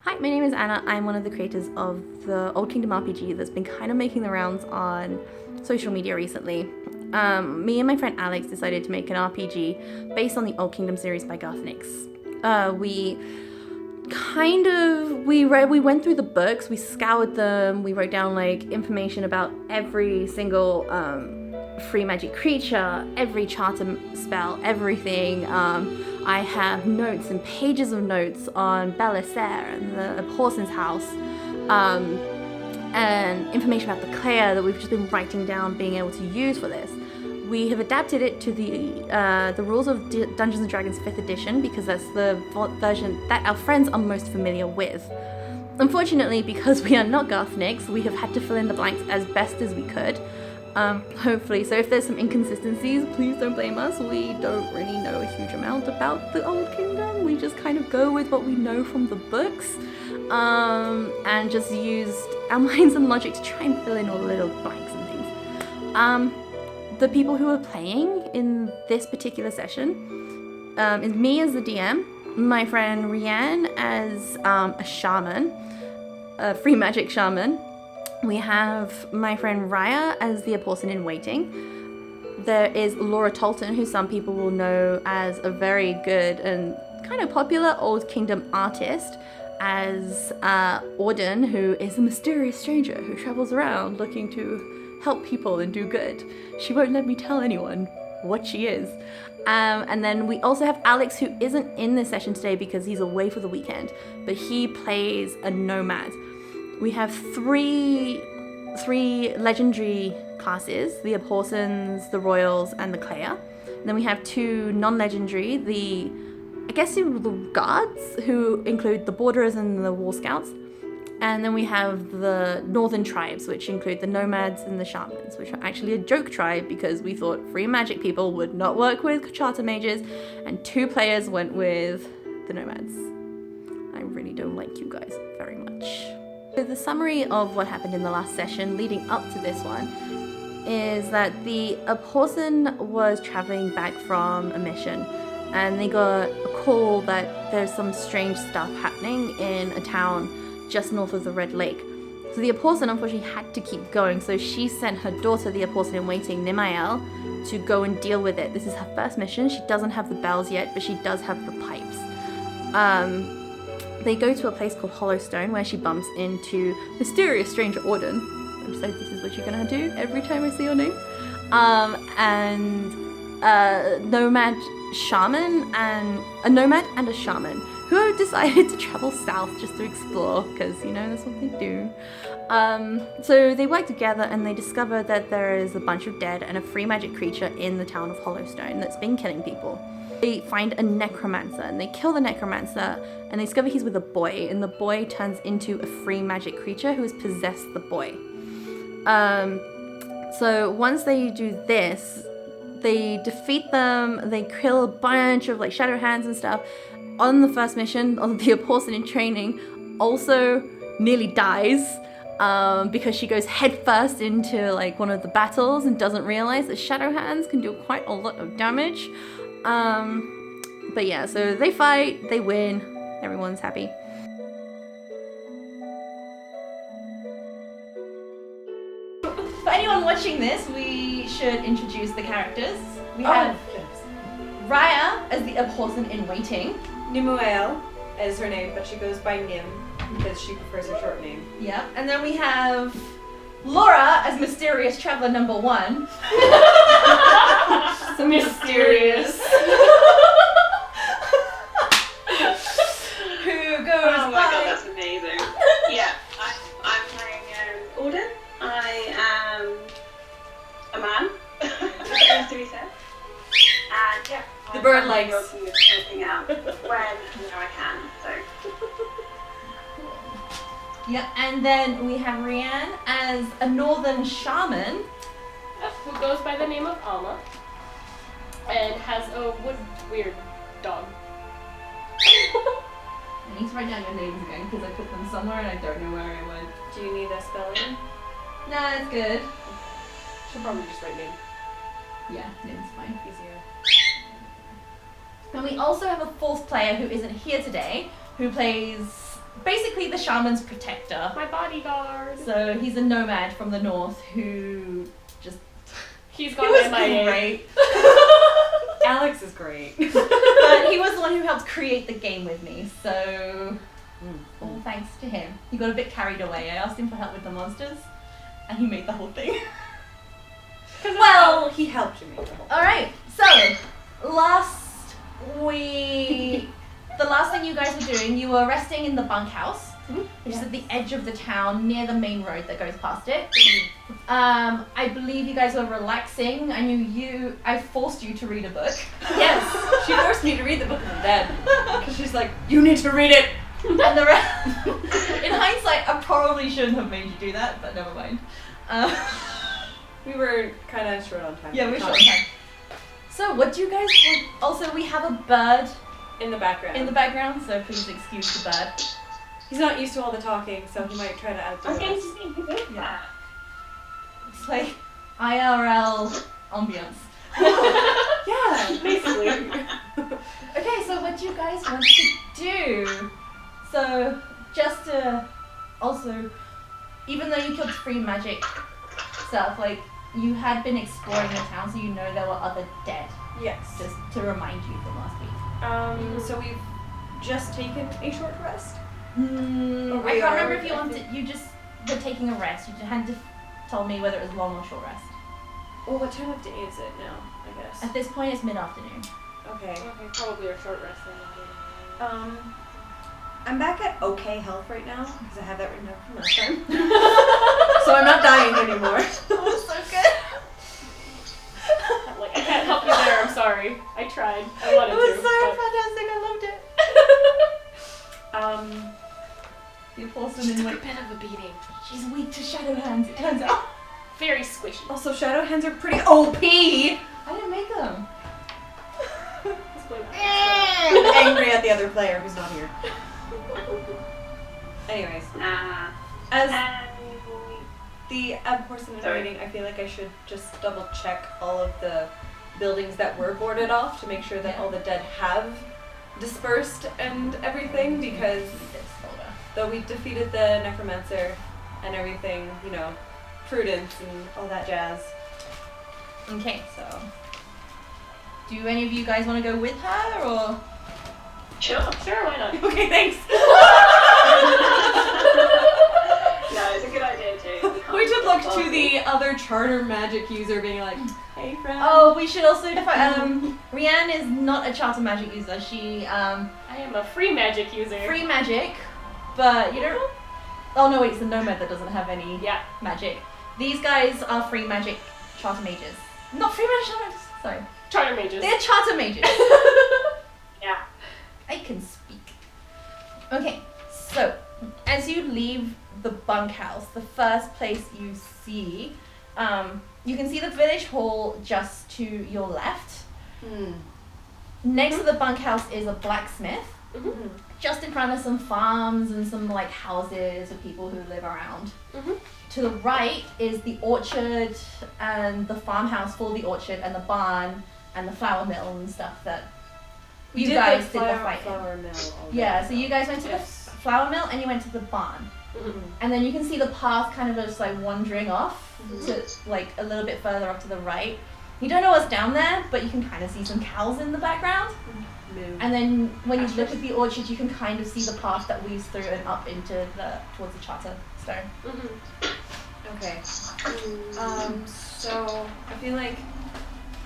Hi, my name is Anna. I'm one of the creators of the Old Kingdom RPG that's been kind of making the rounds on social media recently. Me and my friend Alex decided to make an RPG based on the Old Kingdom series by Garth Nix. We went through the books, we scoured them, we wrote down like information about every single free magic creature, every charter spell, everything. I have notes and pages of notes on Belissaire and the Horson's house, and information about the Claire that we've just been writing down, being able to use for this. We have adapted it to the rules of Dungeons & Dragons 5th edition because that's the version that our friends are most familiar with. Unfortunately, because we are not Garth Nix, we have had to fill in the blanks as best as we could. Hopefully, so if there's some inconsistencies, please don't blame us. We don't really know a huge amount about the Old Kingdom. We just kind of go with what we know from the books, and just used our minds and logic to try and fill in all the little blanks and things. The people who are playing in this particular session is me as the DM, my friend Riane as a shaman, a free magic shaman. We have my friend Riah as the Apostle in Waiting. There is Laura Tolton, who some people will know as a very good and kind of popular Old Kingdom artist, as Auden, who is a mysterious stranger who travels around looking to help people and do good. She won't let me tell anyone what she is. And then we also have Alex, who isn't in this session today because he's away for the weekend, but he plays a nomad. We have three legendary classes, the Aporsons, the Royals, and the Claire. And then we have two non-legendary, the guards, who include the Borderers and the War Scouts. And then we have the Northern tribes, which include the Nomads and the Shamans, which are actually a joke tribe because we thought free magic people would not work with charter mages, and 2 players went with the Nomads. I really don't like you guys very much. So the summary of what happened in the last session leading up to this one is that the Aporson was traveling back from a mission, and they got a call that there's some strange stuff happening in a town just north of the Red Lake. So the Aporson unfortunately had to keep going, so she sent her daughter, the Aporson in Waiting, Nimael, to go and deal with it. This is her first mission. She doesn't have the bells yet, but she does have the pipes. They go to a place called Hollowstone where she bumps into mysterious stranger Auden. I'm just like, this is what you're gonna do every time I say your name. And a nomad and a shaman who have decided to travel south just to explore because, you know, that's what they do. So they work together and they discover that there is a bunch of dead and a free magic creature in the town of Hollowstone that's been killing people. They find a necromancer and they kill the necromancer, and they discover he's with a boy, and the boy turns into a free magic creature who has possessed the boy. So once they do this, they defeat them, they kill a bunch of like shadow hands and stuff. On the first mission, on the Apostle in Training also nearly dies because she goes headfirst into like one of the battles and doesn't realize that shadow hands can do quite a lot of damage. But yeah, so they fight, they win, everyone's happy. For anyone watching this, we should introduce the characters. We have Riah as the Apostle in Waiting. Nimuel is her name, but she goes by Nim because she prefers a short name. Yeah, and then we have Laura as Mysterious Traveler number 1. So mysterious. Who goes Oh my god, that's amazing. Yeah, I'm playing Auden. I am a man, as we said. And yeah, The bird I'm likes. working with helping out when I can, so. Yeah, and then we have Riane as a Northern Shaman. Who goes by the name of Alma and has a weird dog. I need to write down your names again because I put them somewhere and I don't know where I went. Do you need a spelling? Nah, it's good. She'll probably just write name. Yeah, name's fine. Easier. And we also have a 4th player who isn't here today, who plays basically the shaman's protector. My bodyguard. So he's a nomad from the north who just... He's He gone was MIA. great. Alex is great. But he was the one who helped create the game with me, so all thanks to him. He got a bit carried away. I asked him for help with the monsters, and he made the whole thing. Well, he helped you make the whole. Alright, so the last thing you guys were doing, you were resting in the bunkhouse, which is at the edge of the town near the main road that goes past it. I believe you guys were relaxing. I forced you to read a book. Yes, she forced me to read the Book of the Dead because she's like, you need to read it. And the rest, in hindsight, I probably shouldn't have made you do that, but never mind. We were kind of short on time. Yeah, we're short on time. So, what do you guys want? Also, we have a bird In the background. in the background, so please excuse the bird. He's not used to all the talking, so he might try to outdo I was going us. to say, who is that? It's like IRL ambience. Yeah, Basically. Okay, so what do you guys want to do? So, just to also, even though you killed free magic stuff, like, you had been exploring the town, so you know there were other dead, Yes. just to remind you from last week. So we've just taken a short rest. I can't we are, remember if you I wanted, you just were taking a rest, you hadn't told me whether it was long or short rest. Well, what time of day is it now, I guess? At this point, it's mid-afternoon. Okay. Okay, probably a short rest then. I'm back at okay health right now, because I have that written down from last time. So I'm not dying anymore. That was so good. Like, I can't help you there, I'm sorry. I tried. I wanted It to. was so but- fantastic, I loved it. The opossum in like, bit of a beating. she's weak to shadow hands, it turns out. Very squishy. Also, shadow hands are pretty OP! I didn't make them. Let's play that. I'm angry at the other player who's not here. Anyways, as the person in Sorry. waiting, I feel like I should just double check all of the buildings that were boarded off to make sure that Yeah. all the dead have dispersed and everything, because though we defeated the necromancer and everything, you know, prudence and all that jazz. Okay, so do any of you guys want to go with her or? Sure. Sure, why not? Okay, thanks. No, it's a good idea too. We should look to the other charter magic user being like, hey friend. Oh, we should also Riane is not a charter magic user. She I am a free magic user. free magic, but you don't. Oh no, wait, it's the nomad that doesn't have any Yeah. magic. These guys are free magic charter mages. Not free magic charter mages. Sorry, Charter mages. they're charter mages. Yeah. I can speak. Okay, so as you leave the bunkhouse, the first place you see, you can see the village hall just to your left. Next to the bunkhouse is a blacksmith. Mhm. Just in front of some farms and some like houses of people who live around. Mhm. To the right is the orchard and the farmhouse for the orchard and the barn and the flour mill and stuff that We you did guys the did the fight in. flour mill already. Yeah, so you guys went to Yes. the flour mill and you went to the barn. Mhm. And then you can see the path kind of just like wandering off to like a little bit further up to the right. You don't know what's down there, but you can kind of see some cows in the background. Moo. And then when you look at the orchard, you can kind of see the path that weaves through and up into towards the charter stone. Mhm. Okay. So I feel like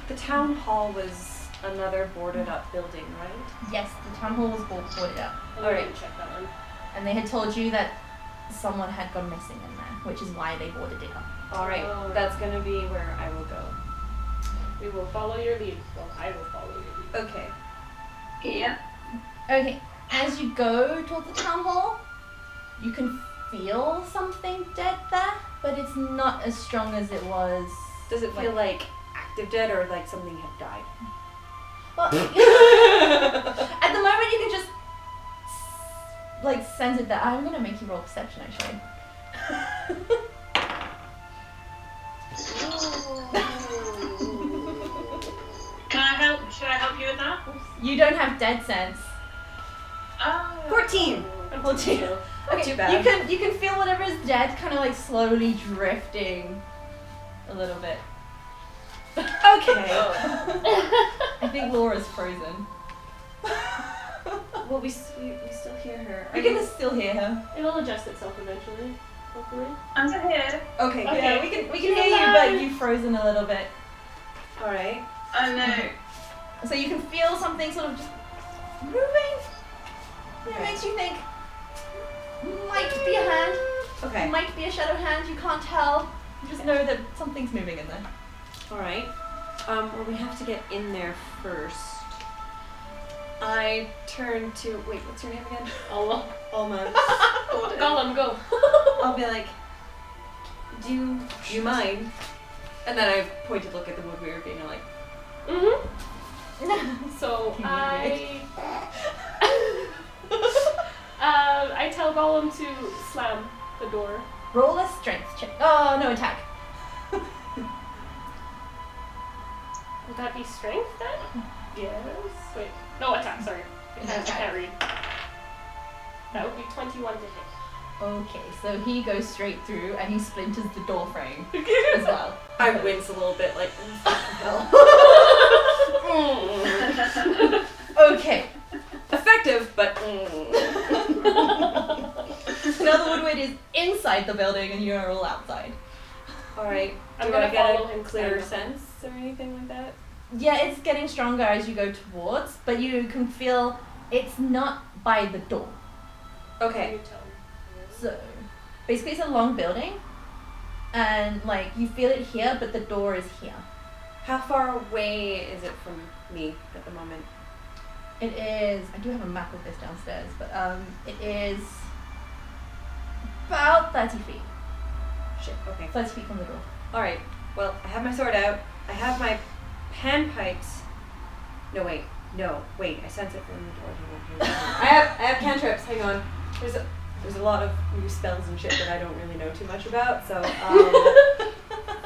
the town hall was another boarded up building, right? Yes, the town hall was boarded up. I Alright. didn't check that one. And they had told you that someone had gone missing in there, which is why they boarded it up. Alright, Oh. that's gonna be where I will go. We will follow your lead. Well, I will follow your lead. Okay. Yeah. Okay, as you go towards the town hall, you can feel something dead there, but it's not as strong as it was. Does it feel like active dead or like something had died? Well, at the moment you can just like sense it that I'm gonna make you roll perception actually. Can I help? Should I help you with that? You don't have dead sense. Oh. 14! I'm Well, too. So. Okay, Too bad. you can feel whatever is dead kind of like slowly drifting a little bit. Okay. I think Laura's frozen. Well, we still hear her. We can still hear her. It'll adjust itself eventually, hopefully. I'm still here. Okay. Okay. Yeah, we can She's hear you, alive. but you've frozen a little bit. All right. Oh no. So you can feel something sort of just moving. It makes you think might be a hand, Okay. might be a shadow hand. You can't tell. You just know that something's moving in there. All right. Well, we have to get in there first. I turn to wait. What's your name again? Alma. Alma. Gollum, go. I'll be like, do you mind? And then I point to look at the wood weird being like, So Can you I tell Gollum to slam the door. Roll a strength check. Oh, no, attack. Would that be strength then? Yes. Wait. No, attack, sorry. I can't read. That would be 21 to hit. Okay, so he goes straight through and he splinters the door frame as well. I wince a little bit, like, hell. Okay. Effective, but. So now the woodwind is inside the building and you're all outside. All right. I'm Do gonna I get follow a him clearer stand up. sense or anything like that? Yeah, it's getting stronger as you go towards, but you can feel it's not by the door. Okay. You tell me. So basically it's a long building and like you feel it here, but the door is here. How far away is it from me at the moment? It is, I do have a map of this downstairs, but it is about 30 feet. Shit. Okay. 30 feet from the door. All right. Well, I have my sword out. I have my panpipes. No, wait. No, wait. I sense it from the door. I have cantrips. Hang on. There's a lot of new spells and shit that I don't really know too much about. So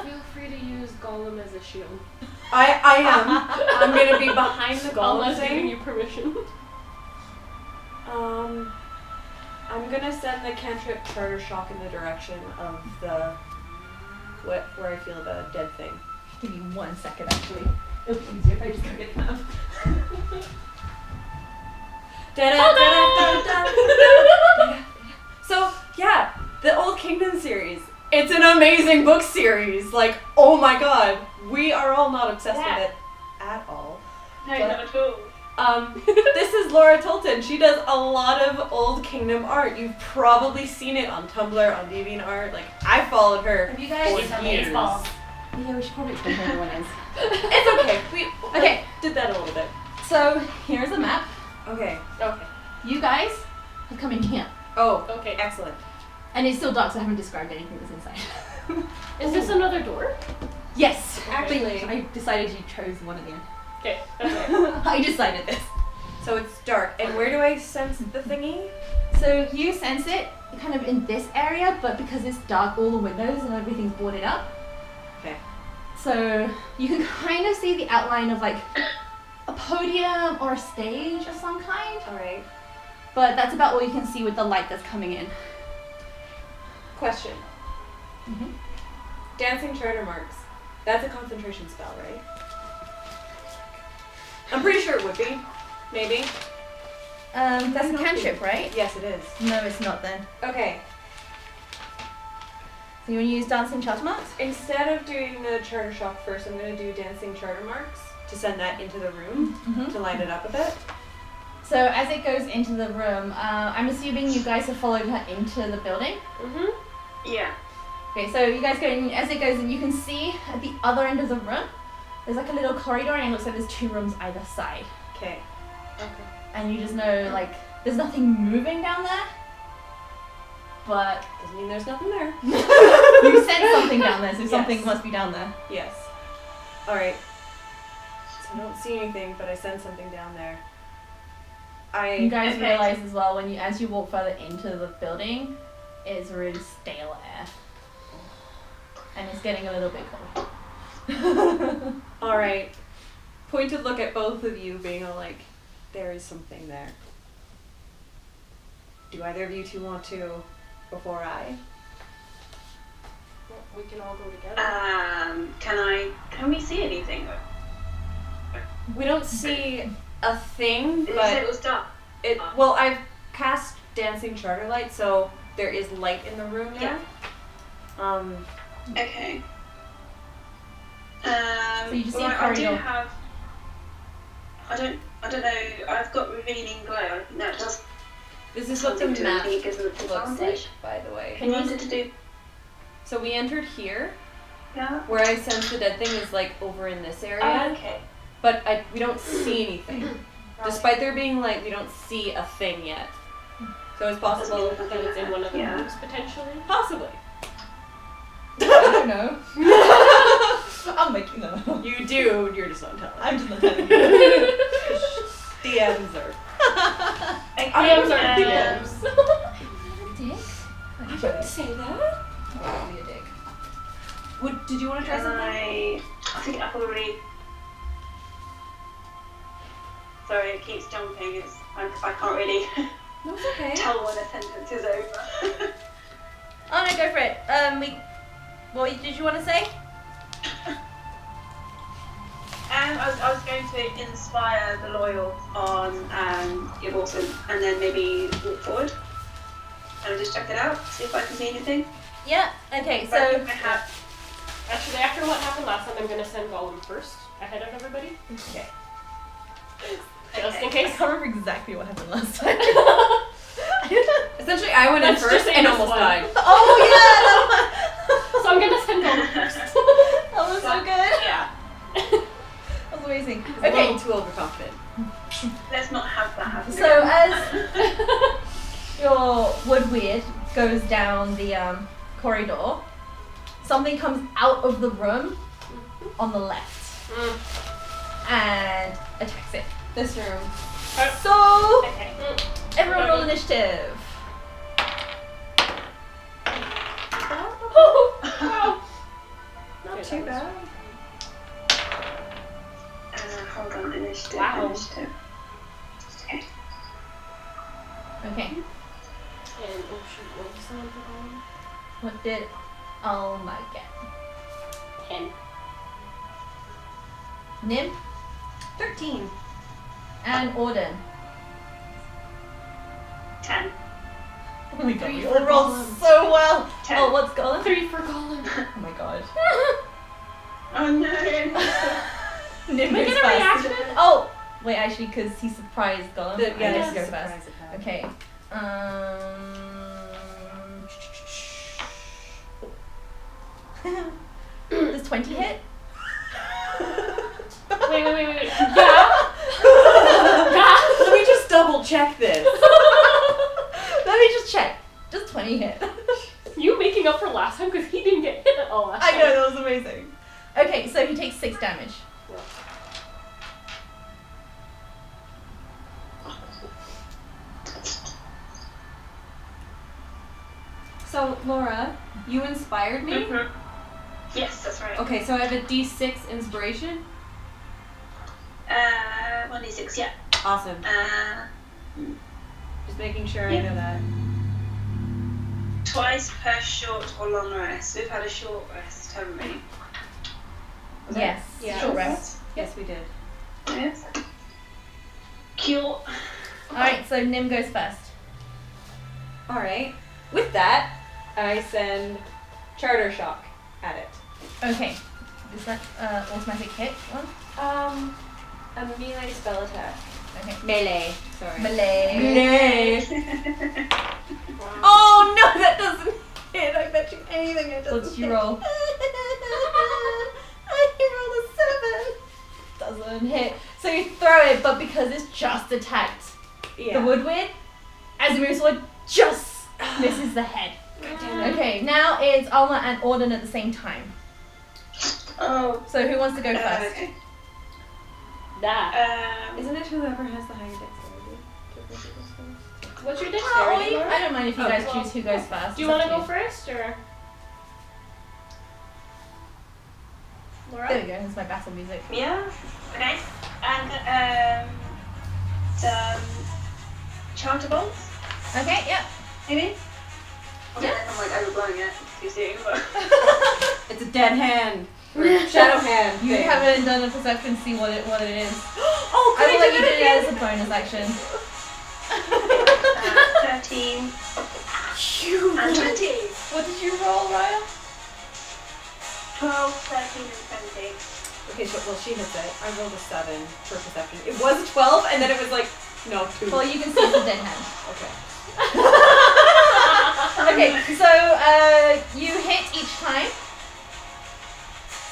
Feel free to use Gollum as a shield. I am. I'm gonna be behind the golem Alma's giving thing. you permission. I'm gonna send the cantrip charter shock in the direction of the where I feel the dead thing. Give you 1 second actually. It'll be easier if I just go get the map. So yeah, the Old Kingdom series. It's an amazing book series. Like, oh my god, we are all not obsessed with it at all. No, But- not at all. This is Laura Tolton. She does a lot of Old Kingdom art. You've probably seen it on Tumblr, on DeviantArt. Like, I followed her Have you guys for seen years. Baseballs? Yeah, we should probably explain who everyone is. It's okay. We Okay. did that a little bit. So here's a map. Okay. Okay. You guys have come in here. Oh, Okay. excellent. And it's still dark, so I haven't described anything that's inside. Is this another door? Yes, Actually- I decided you chose one at the end. Okay. Okay. I decided this. So it's dark. And where do I sense the thingy? So you sense it kind of in this area, but because it's dark, all the windows and everything's boarded up. Okay. So you can kind of see the outline of like a podium or a stage of some kind, All right. but that's about all you can see with the light that's coming in. Question. Mhm. Dancing charter marks. That's a concentration spell, right? I'm pretty sure it would be. Maybe. That's a cantrip, right? Yes, it is. No, it's not then. Okay. So you want to use dancing charter marks? Instead of doing the charter shock first, I'm going to do dancing charter marks to send that into the room Mm-hmm. to light it up a bit. So as it goes into the room, I'm assuming you guys have followed her into the building. Mhm. Yeah. Okay, so you guys go in, as it goes in, you can see at the other end of the room, there's like a little corridor and it looks like there's 2 rooms either side. Okay. Okay. And you just know, like, there's nothing moving down there, but Doesn't mean there's nothing there. you sense something down there, so something Yes. must be down there. Yes. Alright. So I don't see anything, but I sense something down there. You guys Okay. realize as well, when you as you walk further into the building, it's really stale air. And it's getting a little bit cold. Alright. Pointed look at both of you being all like, there is something there. do either of you two want to before I? We can all go together. Can we see anything? We don't see a thing, It but was dark. well, I've cast Dancing Charter Light, so there is light in the room now. Okay. So you just see a I do corridor. have. I don't know. I've got revealing glow. I think that does This is what the something to map me, gives it looks like, advantage. by the way. Can you use it to do? So we entered here. Yeah. Where I sense the dead thing is like over in this area, Okay. but we don't see anything. Despite there being light, we don't see a thing yet. So it's possible Doesn't mean That it's in one of the Yeah. rooms potentially. possibly. I don't know. I'm making them up. You do, you're just not telling. I'm just not telling you. DMs are. DMs are DMs. Dick? I didn't say that. Probably a dick. Did you want to try Can something? I think I probably. Sorry, it keeps jumping. I can't really No, it's okay. tell when a sentence is over. Oh no, go for it. What did you want to say? I was going to inspire the loyal on Immortan and then maybe walk forward and just check it out, see if I can see anything. Yeah. Okay. But I So think I have. Actually, after what happened last time, I'm gonna send Gollum first, ahead of everybody. okay. Just in I case. can't remember exactly what happened last time. Essentially, I went in Let's first just say and this almost one. died. Oh yeah, So I'm gonna send Gollum first. that was so good. Yeah. That was amazing. A Okay, little too overconfident. Let's not have that happen. so as your wood weird goes down the corridor, something comes out of the room on the left and attacks it. This room. So Okay. everyone roll initiative. Wow. Not too bad. Hold on, initiative. Wow. Initiative. Okay. Okay, And oh shoot, what was the one for Gollum? what did Alma get? 10. Nim 13. and Auden. 10. Oh my god, we for all rolled Gollum. so well. 10. Oh, what's Gollum? 3 for Gollum. Oh my god. Oh no. Nim Can I goes get a first. reaction? Oh, wait, actually, because he surprised Gollum. The, I yeah, guess it's he goes first. surprise attack. Okay. Does 20 hit? Wait. Yeah. Let me just double check this. Let me just check. Does 20 hit? You making up for last time because he didn't get hit at all last time. I know, that was amazing. Okay, so he takes 6 damage. So, Laura, you inspired me? Mhm. Yes, that's right. Okay, so I have a D6 inspiration. 1d6, yeah. Awesome. Just making sure I know that. Twice per short or long rest. We've had a short rest, haven't we? Was it? Yes. Yeah. Short rest. Yes, we did. Yes. Cure. Alright, so Nim goes first. Alright. With that, I send Charter Shock at it. Okay. Is that automatic hit one? A melee spell attack. Okay. Melee. Sorry. Melee. Melee. Oh no, that doesn't hit. I bet you anything it doesn't. What's your hit. roll? I rolled a 7. Doesn't hit. So you throw it, but because it's just attacked Yeah. the woodwind, as it moves forward, just misses the head. Damn it. Okay, now it's Alma and Auden at the same time. Oh. So who wants to go first? Okay. That. Isn't it whoever has the higher dexterity? to make it this What's your Oh, dexterity? Laura? I don't mind if you Oh, guys well, choose who goes first. Do you It's want up to go you. first or? Laura? There we go, here's my battle music. Yeah. Okay. And charter bolts. Okay, yep. Maybe? I don't know if I'm like overblowing it too soon, but It's a dead hand. Or shadow hand. You thing. haven't done a perception to see what it is. Oh, I will let do you do it it again? as a bonus action. 13 and 20. What did you roll, Riah? 12, 13 and 20. Okay, well, she hits it. I rolled a 7 for perception. It was a 12, and then it was like, no, 2. Well, you can see it's a dead hand. Okay. Okay, so you hit each time.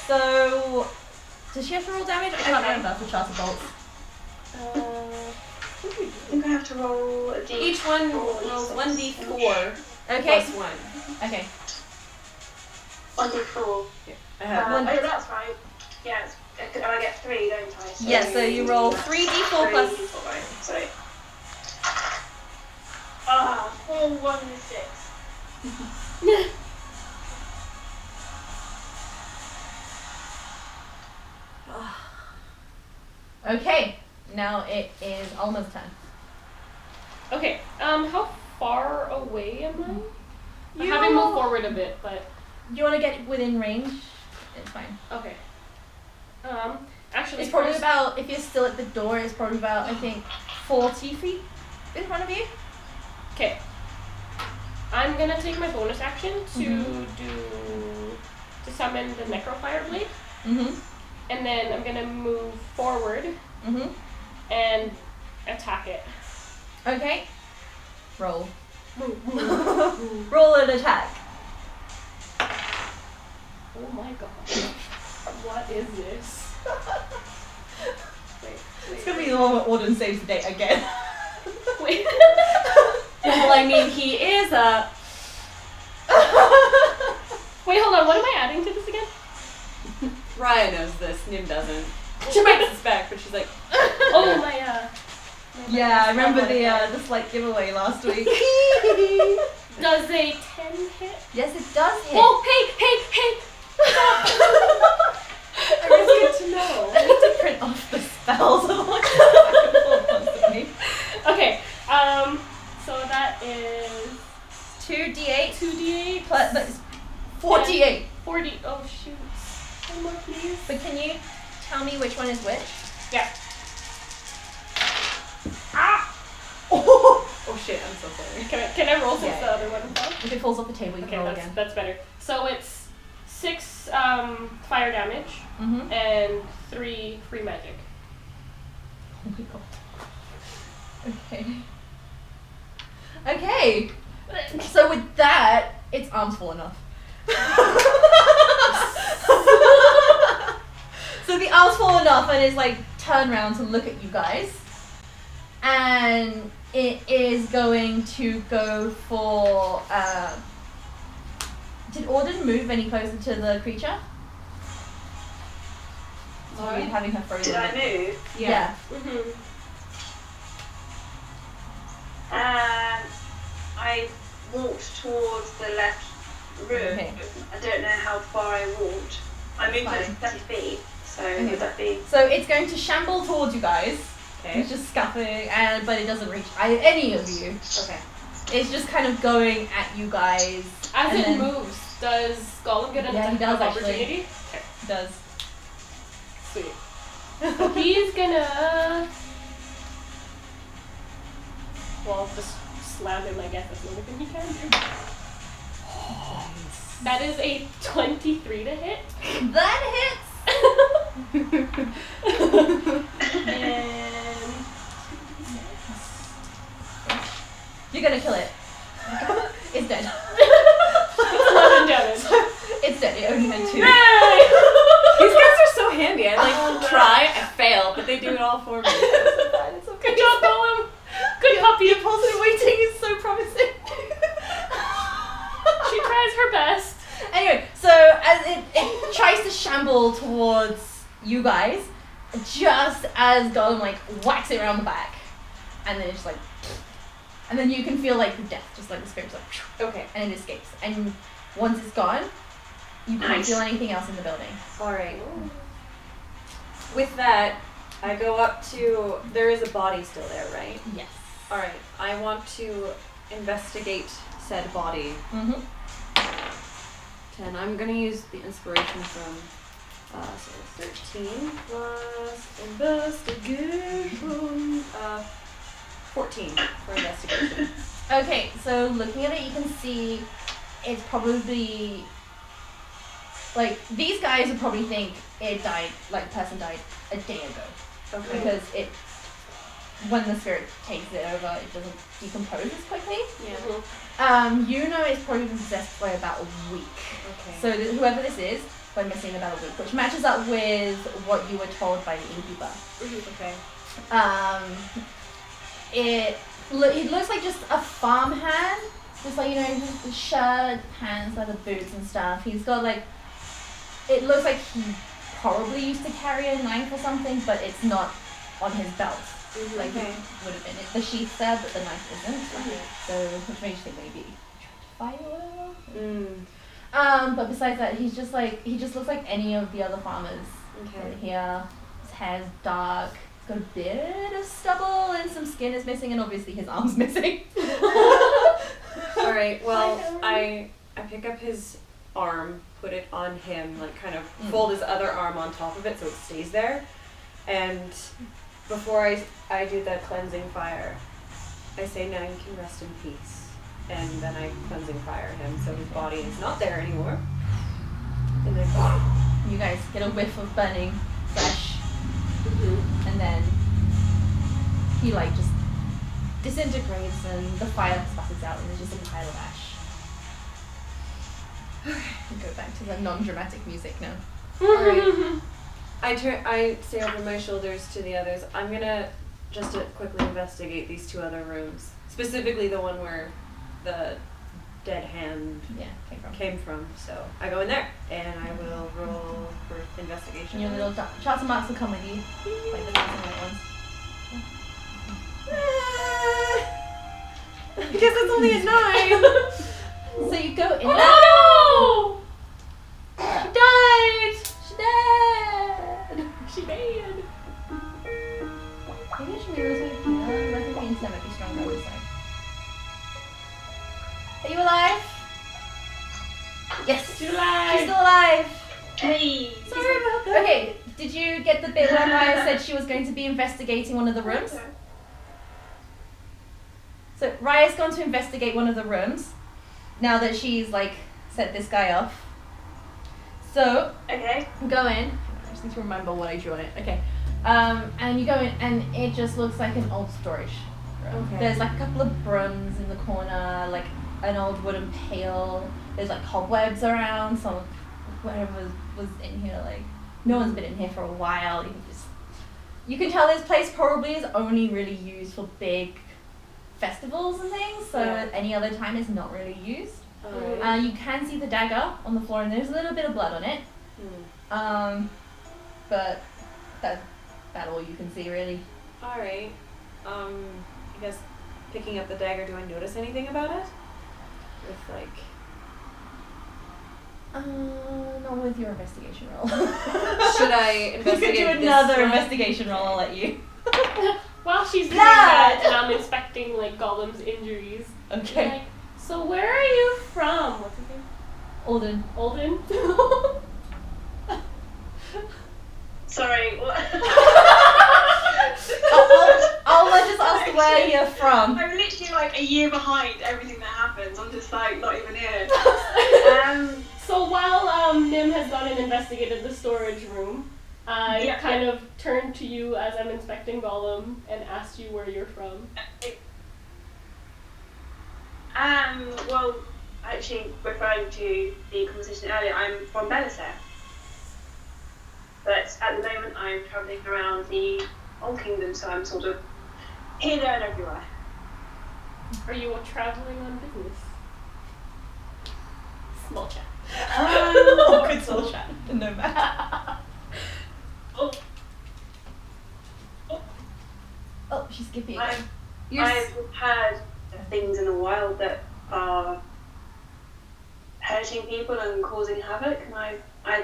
So, does she have to roll damage? I can't remember for Charter Bolts. I think I have to roll a d. Each one rolls 1d4 Okay. plus 1. Okay. 1d4. I have One- Oh, that's right. Yeah, I get 3, don't I? So Yeah, so you roll 3d4 plus. 3d4, right? Sorry. 4, 1, and 6. Okay, now it is almost time. Okay. How far away am I? I'm You- having moved forward a bit, but Do you want to get within range? It's fine. okay. Actually, It's probably first- about, if you're still at the door, it's probably about, I think, 40 feet in front of you. Okay. I'm gonna take my bonus action to summon the Necrofire Blade, Mm-hmm. and then I'm gonna move forward Mm-hmm. and attack it. Okay. Roll. Roll an attack. Oh my god. What is this? Wait. It's gonna be the one where Auden saves the date again. Wait. Well, I mean, he is a. Wait, hold on. What am I adding to this again? Riah knows this. Nim doesn't. She might suspect, but she's like, Oh my Yeah, I remember the slight giveaway last week. Does a 10 hit? Yes, it does hit. Oh, hey! it was good to know. I need to print off the spells. Otherwise I'm constantly. Okay. So that is 2d8 2d8 plus that's 48. 40. Oh shoot. One more, please. But can you tell me which one is which? Yeah. Oh shit, I'm so sorry. Can I roll since Yeah, the yeah, other one fell? If it falls off the table, you Okay, can roll that's again. that's better. So it's 6 fire damage Mm-hmm. and 3 free magic. Oh my god. Okay. Okay. So with that, its arms falling off. So the arms falling off and it's like turn around to look at you guys. And it is going to go for did Auden move any closer to the creature? Sorry? Having her frozen. Did I move? Yeah. Mm-hmm. I walked towards the left room. Okay. I don't know how far I walked. I moved Fine. at 30 feet, so Okay. would that be... So it's going to shamble towards you guys. Okay. It's just scuffing, but it doesn't reach any of you. Okay. It's just kind of going at you guys. As and it then moves, does Gollum get an Yeah, he attack does, of actually. opportunity? Okay, It does. sweet. He's gonna... Well, just slam him, I guess. That's the only thing he can do. That is a 23 to hit. That hits! And... You're gonna kill it. It's dead. 11 damage. It's dead. It only had 2. Yay! These guys are so handy. I like try, I fail, but they do it all for me. It's okay. Good job, Gollum! Good puppy! Your positive waiting is so promising. She tries her best. Anyway, so as it tries to shamble towards you guys, just as Gollum like whacks it around the back, and then it's just like, and then you can feel like the death, just like the spirit's like, Okay. and it escapes. And once it's gone, you can't Nice. feel anything else in the building. Alright. With that, I go up to. There is a body still there, right? Yes. Alright. I want to investigate said body. Mm-hmm. 10. I'm gonna use the inspiration from so 13 plus investigation. 14 for investigation. Okay, so looking at it, you can see it's probably like these guys would probably think it died, like the person died a day ago, Okay. because it when the spirit takes it over, it doesn't decompose as quickly. Yeah. You know it's probably been possessed for about a week. Okay. So whoever this is, went missing in about a week, which matches up with what you were told by the innkeeper. Okay. It looks like just a farmhand, just like, you know, just shirt, pants, leather boots and stuff. He's got like, it looks like he probably used to carry a knife or something, but it's not on his belt. Like Okay. it would have been. The sheath's there, but the knife isn't. So, which makes you think maybe fire or whatever. But besides that, he just looks like any of the other farmers over here. His hair's dark. He's got a bit of stubble and some skin is missing, and obviously his arm's missing. All right. Well, I pick up his arm, put it on him, like kind of fold his other arm on top of it so it stays there, and before I do the cleansing fire, I say, now you can rest in peace. And then I cleansing fire him so his body is not there anymore. And then You guys get a whiff of burning flesh, and then he like just disintegrates and the fire sputters out and there's just a pile of ash. We go back to the non-dramatic music now. Alright. I say over my shoulders to the others, I'm gonna just to quickly investigate these two other rooms. Specifically the one where the dead hand came from. So I go in there and I will roll for investigation. And your little charts and marks will come with you, like the black and white ones. I guess that's only a 9. So you go in Oh there. She died! She died! She made. Maybe I should realize what you know. I think the instant might be stronger on this side. Are you alive? Yes! She's alive. She's still alive! Hey! Sorry about that. Okay, did you get the bit where Riah said she was going to be investigating one of the rooms? So Riah's gone to investigate one of the rooms now that she's like set this guy off. So Okay. go in. I just need to remember what I drew on it. Okay. And you go in and it just looks like an old storage room. Okay. There's like a couple of brooms in the corner, like an old wooden pail. There's like cobwebs around, so whatever was in here, like no one's been in here for a while. You can tell this place probably is only really used for big festivals and things, so any other time it's not really used. Alright. You can see the dagger on the floor and there's a little bit of blood on it. But that's about all you can see really. Alright. I guess picking up the dagger, do I notice anything about it? With like Not with your investigation roll. should I You investigate could do this another one? investigation roll, I'll let you. While she's doing No! that, and I'm inspecting like Gollum's injuries. Okay. Like, so where are you from? What's his name? Alden. Alden. Sorry, what? I'll just ask where you're from. I'm literally like a year behind everything that happens. I'm just like not even here. So while Nim has gone and investigated the storage room, I kind of turned to you as I'm inspecting Gollum and asked you where you're from. Well, actually, referring to the conversation earlier, I'm from Belisar. But at the moment, I'm travelling around the Old Kingdom, so I'm sort of here, there, and everywhere. Are you traveling on business? Small chat. Awkward soul chat. No matter. Oh, she's skipping. I've heard things in the wild that are hurting people and causing havoc, and I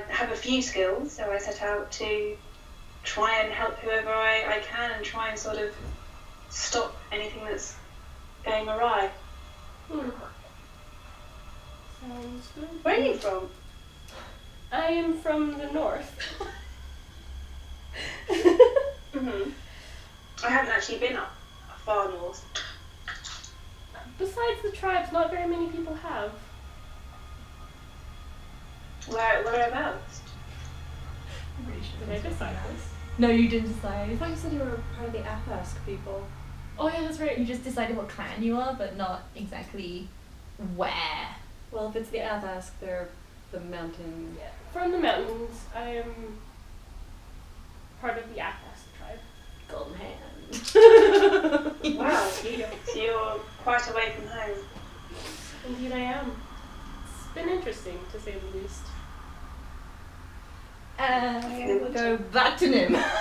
have a few skills, so I set out to try and help whoever I can and try and sort of stop anything that's going awry. Sounds good. Where are you from? I am from the north. I haven't actually been up far north. Besides the tribes, not very many people have. Whereabouts? Did I decide this? No, you didn't I decide. thought you said you were part of the Athask people. Oh yeah, that's right. You just decided what clan you are, but not exactly where. Well, if it's the Athask, they're the mountain. Yeah. From the mountains, I am part of the Athask tribe. Golden Hand. Wow, so you're quite away from home. Indeed I am. It's been interesting, to say the least. We'll go back to Nim. Best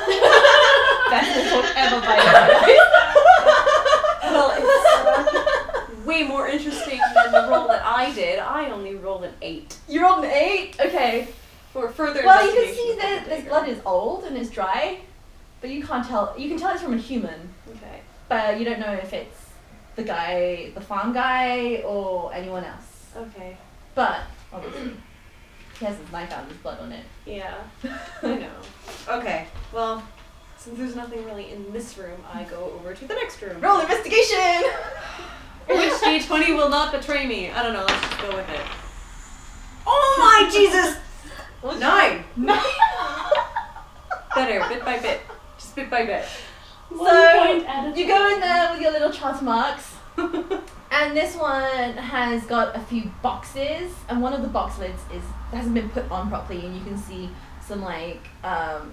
talk ever by the way. Well, it's way more interesting than the roll that I did. I only rolled an 8. You're on 8? Okay. For further Well, you can investigation see of that the this dagger. blood is old and is dry, but you can't tell. You can tell it's from a human, Okay. but you don't know if it's the guy, the farm guy, or anyone else. Okay. But obviously, he has his knife out and there's blood on it. Yeah. I know. Okay. Well, since there's nothing really in this room, I go over to the next room. Roll investigation. Which D20 will not betray me? I don't know. Let's just go with it. Oh my Jesus! 9. Better, bit by bit. Just bit by bit. One So point at a you go in there with your little charter marks, and this one has got a few boxes, and one of the box lids hasn't been put on properly, and you can see some like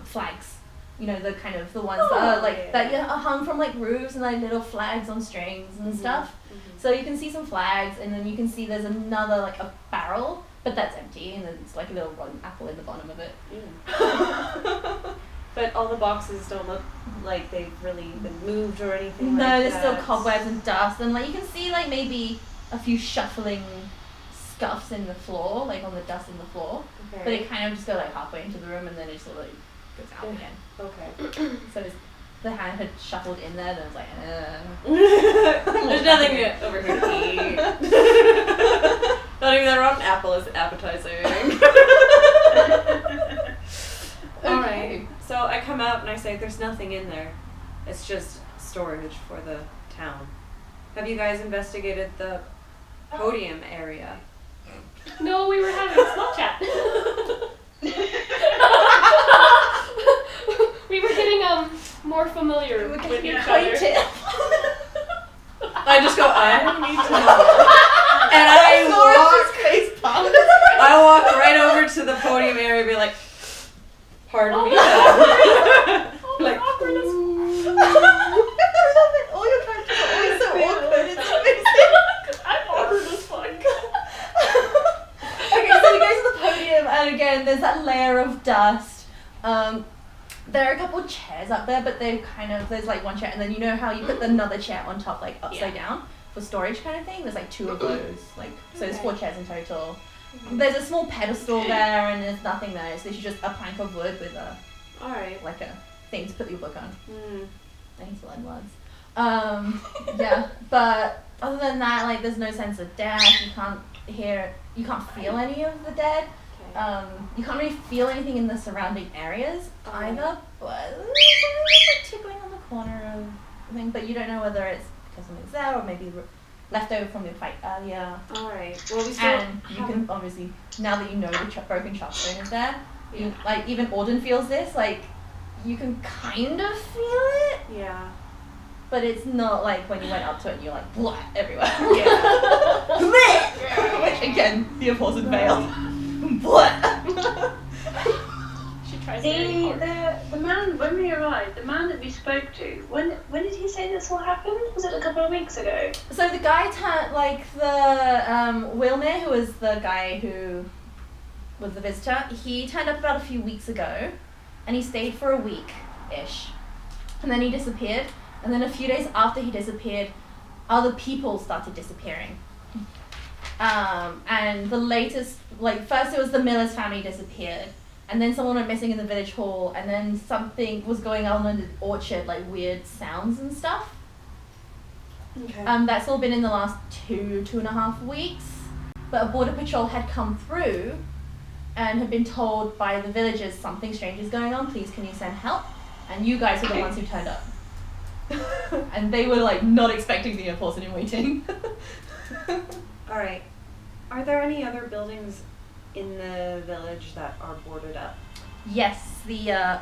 flags. You know, the kind of the ones that are like that are hung from like roofs and like little flags on strings and stuff. So you can see some flags, and then you can see there's another like a barrel, but that's empty, and then it's like a little rotten apple in the bottom of it. But all the boxes don't look like they've really been moved or anything. No, like there's still that. cobwebs and dust, and like you can see like maybe a few shuffling scuffs in the floor, like on the dust in the floor. Okay. But it kind of just go like halfway into the room, and then it sort of like goes out again. Okay. So the hand had shuffled in there, and it was like, There's nothing over here to eat. Not even that rotten apple is appetizing. Alright, so I come out and I say there's nothing in there. It's just storage for the town. Have you guys investigated the podium area? No, we were having a small chat. We were getting more familiar with each other. I just go, I need to know. And I walk right over to the podium area and be like, pardon me. Like, all your characters are always so awkward. It's amazing. I'm awkward as fuck. Okay, so we go to the podium, and again, there's that layer of dust. There are a couple of chairs up there, but they're there's like one chair, and then you know how you put another chair on top, like upside down for storage kind of thing? There's like 2 of those, so there's 4 chairs in total. There's a small pedestal there, and there's nothing there. It's literally just a plank of wood with like a thing to put your book on. Thanks, landlords. Yeah, but other than that, like, there's no sense of death. You can't feel any of the dead. You can't really feel anything in the surrounding areas either, but there's like tickling on the corner of the thing, but you don't know whether it's because something's there or maybe left over from the fight earlier. Alright, well we still And you can obviously, now that you know the broken chopstone is there, you, like, even Auden feels this, like, you can kind of feel it, Yeah. but it's not like when you went up to it and you're like, blah, everywhere. Yeah. Which, again, the apostle failed. Blah. She tries very hard. The man, when we arrived, the man that we spoke to, when did he say this all happened? Was it a couple of weeks ago? So the guy Wilmer, who was the guy who was the visitor, he turned up about a few weeks ago, and he stayed for a week-ish. And then he disappeared, and then a few days after he disappeared, other people started disappearing. And the latest, like, first it was the Miller's family disappeared, and then someone went missing in the village hall, and then something was going on in the orchard, like weird sounds and stuff. Okay. That's all been in the last 2.5 weeks. But a border patrol had come through and had been told by the villagers something strange is going on. Please, can you send help? And you guys were the ones who turned up. And they were like not expecting the enforcement in waiting. All right. Are there any other buildings in the village that are boarded up? Yes, the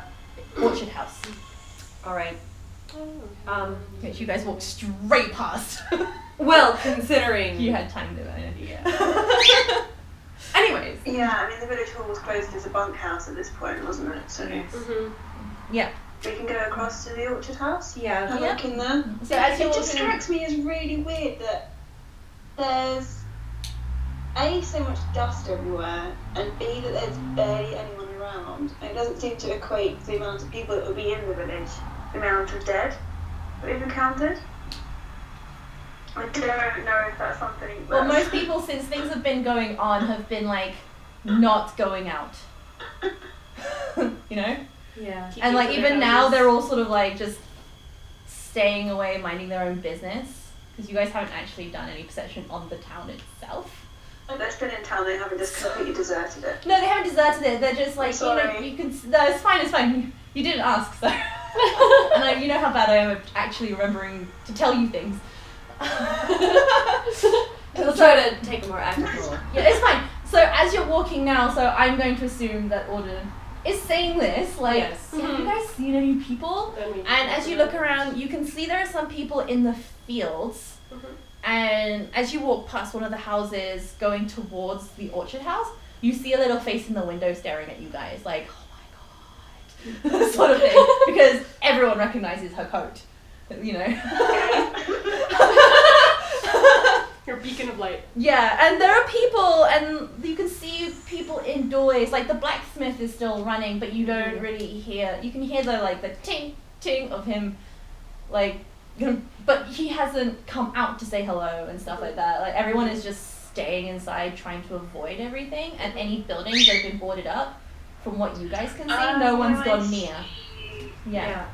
orchard house, All right. which you guys walked straight past. Well, considering You had time to idea. Anyways, Yeah, I mean the village hall was closed as a bunkhouse at this point, wasn't it? So yeah. we can go across to the orchard house. Yeah. Have a look in there. So as you're It just walking, strikes me as really weird that there's A, so much dust everywhere, and B, that there's barely anyone around. And it doesn't seem to equate to the amount of people that will be in the village, the amount of dead that we've encountered. I don't know if that's something. well, most people since things have been going on have been like not going out. You know? Yeah. And like even now they're all sort of like just staying away, minding their own business. Because you guys haven't actually done any perception on the town itself. They're still in town, they haven't just completely deserted it. No, they haven't deserted it. They're just like, Sorry. you can. No, it's fine. It's fine. You didn't ask, so. And you know how bad I am at actually remembering to tell you things. We'll try to take a more active role. Yeah, it's fine. So as you're walking now, so I'm going to assume that Auden is saying this. Like, Yes. have you guys seen any people? And as you look around, you can see there are some people in the fields. And as you walk past one of the houses going towards the orchard house, you see a little face in the window staring at you guys, like, oh my god, sort of thing. Because everyone recognizes her coat, you know. Your beacon of light. Yeah, and there are people, and you can see people indoors. Like the blacksmith is still running, but you don't really hear. You can hear the ting ting of him, like, but he hasn't come out to say hello and stuff like that. Like everyone is just staying inside, trying to avoid everything. And any buildings that have been boarded up, from what you guys can see, no one's gone near. Yeah.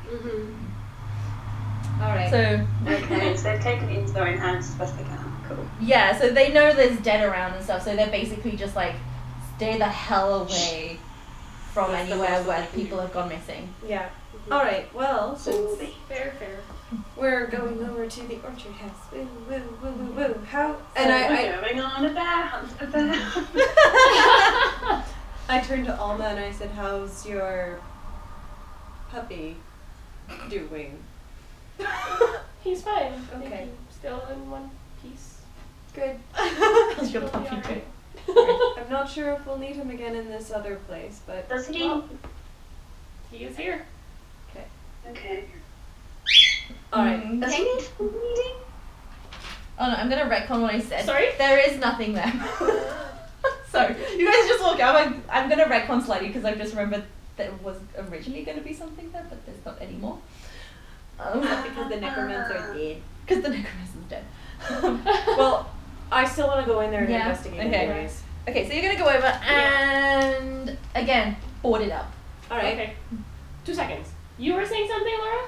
All right. So Okay, so they've taken it into their own hands as best they can. Cool. yeah, so they know there's dead around and stuff, so they're basically just like, stay the hell away from That's the anywhere most where they can people have gone missing. Yeah. All right. Well, since Fair. we're going over to the orchard house, woo woo woo woo woo. How? And We're going on a bear hunt, a bear. I turned to Alma and I said, "How's your puppy doing?" He's fine. Thank Okay. you. Still in one piece. Good. How's your He'll be puppy alright. doing? I'm not sure if we'll need him again in this other place, but Does he? Well, he is here. Okay. all right. Does he need food eating? Oh no, I'm gonna retcon what I said. Sorry? There is nothing there. So, you guys just walk out. I'm gonna retcon slightly because I've just remembered there was originally gonna be something there, but there's not anymore. Because the necromancer are dead. Because the necromancer's dead. Well, I still want to go in there and Yeah, investigate okay. anyways. Okay, so you're gonna go over and again, board it up. All right. Okay. 2 seconds. You were saying something, Laura?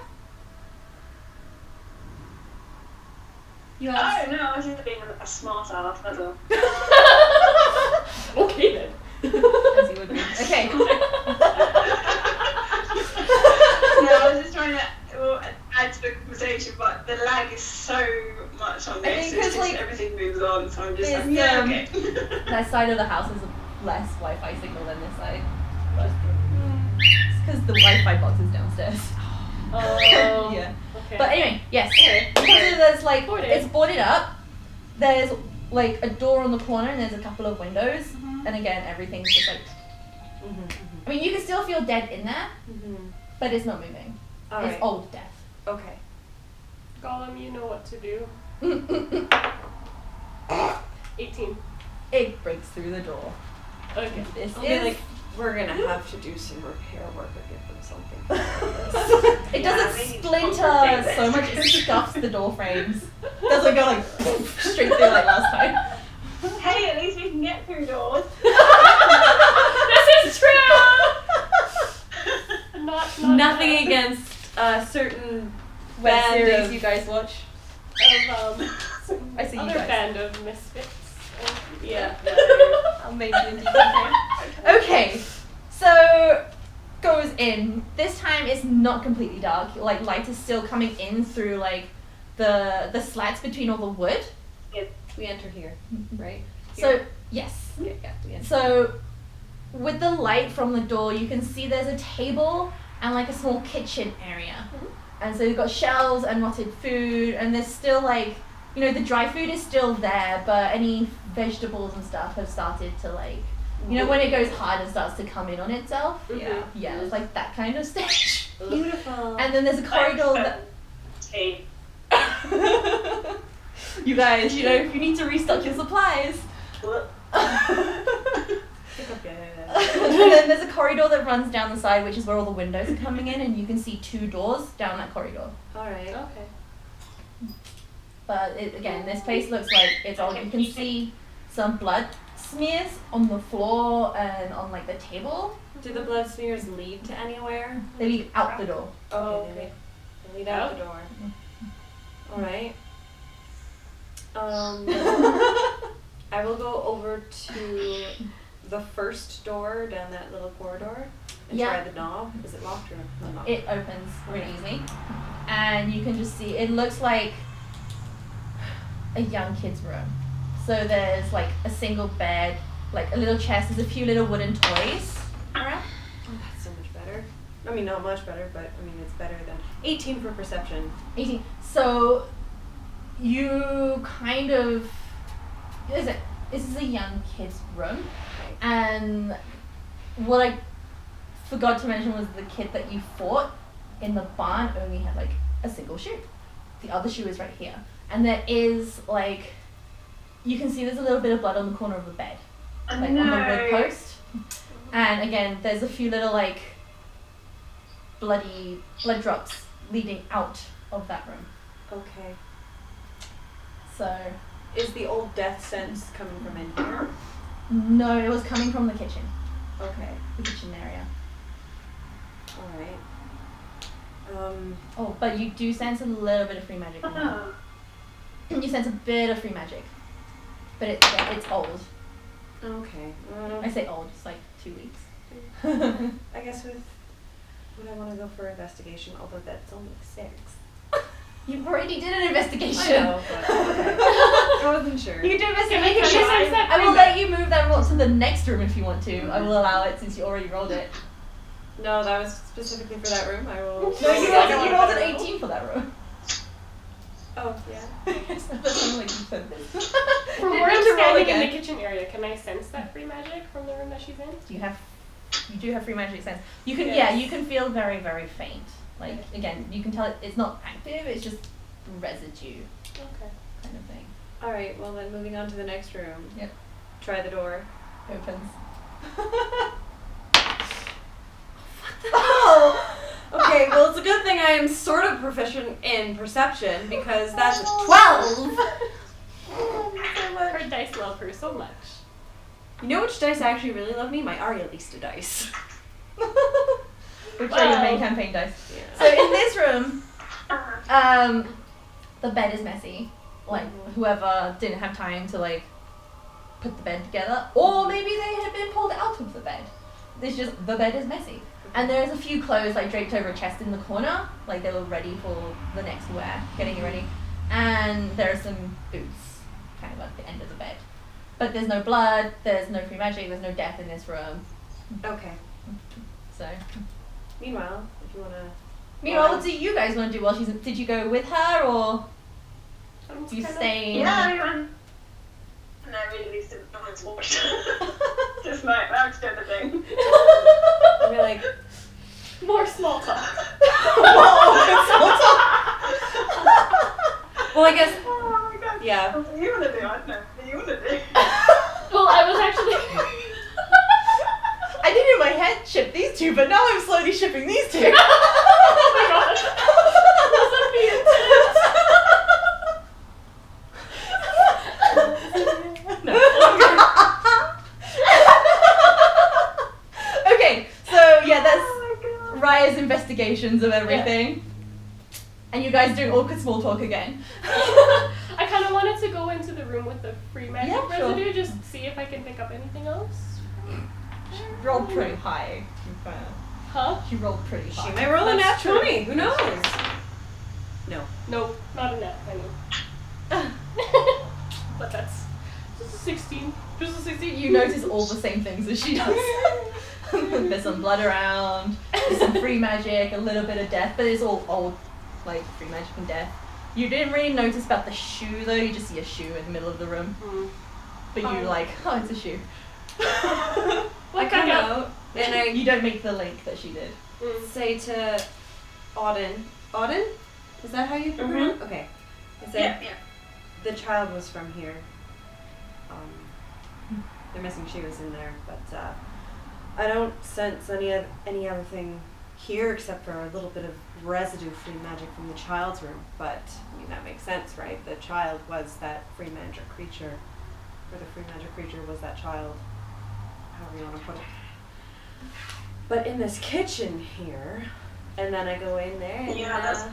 You Oh no, I was just being a smart ass, that's all. Okay then. As you would be. Okay. No, I was just trying to add to the conversation, but the lag is so much on I this. think 'cause, It's just like, everything moves on, so I'm just it's, like, yeah, okay. That side of the house is less Wi-Fi signal than this side. It's because the Wi-Fi box is downstairs. Oh. Yeah. Okay. But anyway, yes. Okay. Because there's like, Boarded. it's boarded up. There's like a door on the corner and there's a couple of windows. And again, everything's just like, I mean, you can still feel dead in there, but it's not moving. All It's right. old death. Okay. Gollum, you know what to do. 18. It breaks through the door. Okay. This I'll be is like, we're gonna have to do some repair work or give them something. it Yeah, doesn't maybe splinter compensate so it. much, it scuffs the door frames. Doesn't go like straight through like last time. Hey, at least we can get through doors. This is true! Not Nothing against certain Web band series of you guys watch. some I see you other guys. band of misfits. Yeah. I'll make you a D10. Okay, so goes in. This time it's not completely dark. Like light is still coming in through like the slats between all the wood. We enter here, right? So yes. Yeah, we enter. So with the light from the door, you can see there's a table and like a small kitchen area. And so you've got shelves and rotted food, and there's still like, you know, the dry food is still there, but any vegetables and stuff have started to like, you know, when it goes hard and starts to come in on itself. Yeah. Yeah, it's like that kind of stage. Beautiful. And then there's a corridor that. Hey. You guys, you know, if you need to restock your supplies. And then there's a corridor that runs down the side, which is where all the windows are coming in, and you can see 2 doors down that corridor. Alright. Okay. But again, this place looks like it's all. You can see some blood smears on the floor and on like the table. Do the blood smears lead to anywhere? They lead out the door. Oh, okay. They lead out the door. Alright. I will go over to the first door down that little corridor and Yeah. try the knob. Is it locked or not locked? It opens really easily, and you can just see it looks like a young kid's room. So there's like a single bed, like a little chest, there's a few little wooden toys around. Oh, that's so much better. I mean, not much better, but I mean, it's better than 18 for perception. 18. So you kind of this is a young kid's room, and what I forgot to mention was the kid that you fought in the barn only had like a single shoe. The other shoe is right here, and there is like you can see there's a little bit of blood on the corner of the bed, like on the wood post, and again there's a few little like blood drops leading out of that room. Okay. So Is the old death sense coming from in here? no, it was coming from the kitchen, Okay. the kitchen area. Alright. Oh, but you do sense a little bit of free magic in there. You sense a bit of free magic, but it's old. Okay. I say old, it's like 2 weeks. I guess would I want to go for investigation, although that's only 6. You already did an investigation. I know, but okay. I wasn't sure. You can do Can I investigation. sense that I will free let you move that roll to the next room if you want to. I will allow it since you already rolled it. No, that was specifically for that room. I will. No, you rolled an 18 for that room. Oh, yeah. That's only like you said this. From Didn't where have I'm to roll standing in again. the kitchen area, can I sense that free magic from the room that she's in? You do have free magic sense. You can Yes. yeah, you can feel very, very faint. Like again, you can tell it's not active, it's just residue Okay. kind of thing. Alright, well then moving on to the next room. Yep. Try the door. Opens. Oh! Okay, well it's a good thing I am sort of proficient in perception because that's a 12! Her dice love her so much. You know which dice actually really love me? My Aria Lista dice. Which are your main campaign dice. Yeah. So in this room, the bed is messy. Like whoever didn't have time to like put the bed together, or maybe they had been pulled out of the bed. It's just the bed is messy, and there's a few clothes like draped over a chest in the corner, like they were ready for the next wear, getting it ready. And there are some boots, kind of at the end of the bed. But there's no blood, there's no free magic, there's no death in this room. Okay. So. Meanwhile, if you wanna. Meanwhile, what do you guys want to do while she's? Did you go with her or I'm do you kind of- stay? No, really, no one's watched. Just like, that's the other thing. I'll be like, More small talk. well, I guess. Oh my god. Yeah. What do you want to do? I don't know. What do you want to do? Well, I was actually. I did in my head ship these two, but now I'm slowly shipping these two. Oh my god. Wasn't the Okay, so yeah, that's Oh my god. Riah's investigations of everything. And you guys doing awkward small talk again. I kind of wanted to go into the room with the free magic Yeah, sure. residue, just see if I can pick up anything else. She rolled pretty high. Huh? She rolled pretty high. She might roll a nat That's true. 20. Who knows? No. Nope, not a net, I mean. But that's just a 16. Just a 16, you notice all the same things as she does. There's some blood around, there's some free magic, a little bit of death, but it's all old, like free magic and death. You didn't really notice about the shoe though, you just see a shoe in the middle of the room. But you're like, oh, it's a shoe. I come out and You don't make the link that she did. I say to Auden. Auden? Is that how you pronounce? Okay. I say, Yeah. the child was from here. The missing shoe is in there, but I don't sense any other thing here except for a little bit of residue free magic from the child's room. But I mean that makes sense, right? The child was that free magic creature, or the free magic creature was that child. However you want to put it. But in this kitchen here, and then I go in there and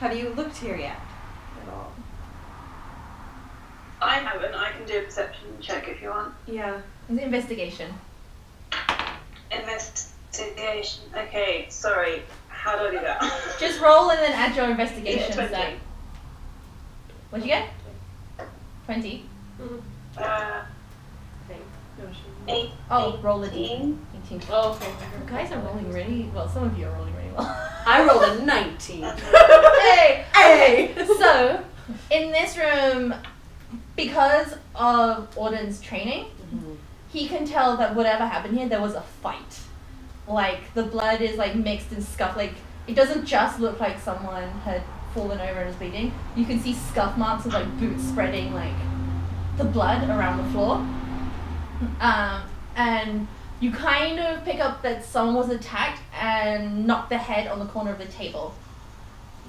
have you looked here yet at all? I haven't. I can do a perception check if you want. Yeah. It's an investigation. Investigation. Okay, sorry. How do I do that? Just roll and then add your investigation. Yeah, 20. Zach. What'd you get? 20. Uh, No, she. 8. Oh, roll a 18. d18. Oh, okay. You guys are rolling really well. Some of you are rolling really well. I rolled a 19. Hey! Okay, so in this room, because of Auden's training, he can tell that whatever happened here, there was a fight. Like, the blood is like mixed and scuffed. Like, it doesn't just look like someone had fallen over and is bleeding. You can see scuff marks of like boots spreading like the blood around the floor. And you kind of pick up that someone was attacked and knocked their head on the corner of the table.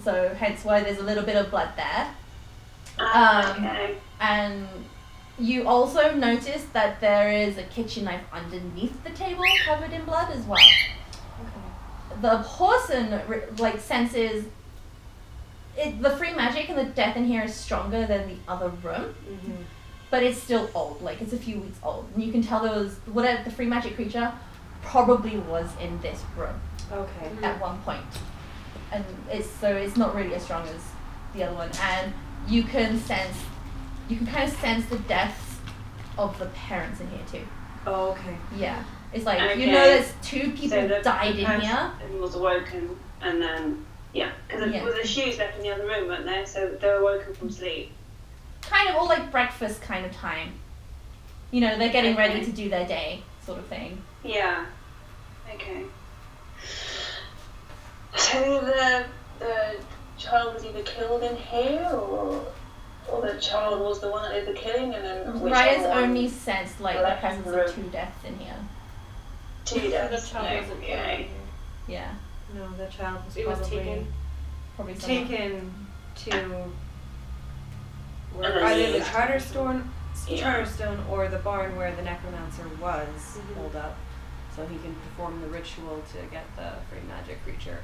So hence why there's a little bit of blood there. Okay. And you also notice that there is a kitchen knife underneath the table covered in blood as well. Okay. The person like senses the free magic and the death in here is stronger than the other room, but it's still old. Like it's a few weeks old, and you can tell there was whatever the free magic creature probably was in this room Okay. at one point, and it's not really as strong as the other one. And you can kind of sense the deaths of the parents in here too. Oh, okay. Yeah, it's like Okay. you know there's two people So the died in here. And was awoken, and then because Yeah. there was the shoes left in the other room, weren't there? So they were awoken from sleep. Kind of all like breakfast kind of time. You know, they're getting ready Okay. to do their day sort of thing. Yeah. Okay. So the child was either killed in here, or the child was the one that did the killing, and then Riah's only sensed like the left presence room. of two deaths in here. two The deaths. child wasn't Okay. Yeah, No, the child was It was probably taken. probably someone. taken to And then either the left. Charterstone or the barn where the necromancer was Mhm. pulled up, so he can perform the ritual to get the free magic creature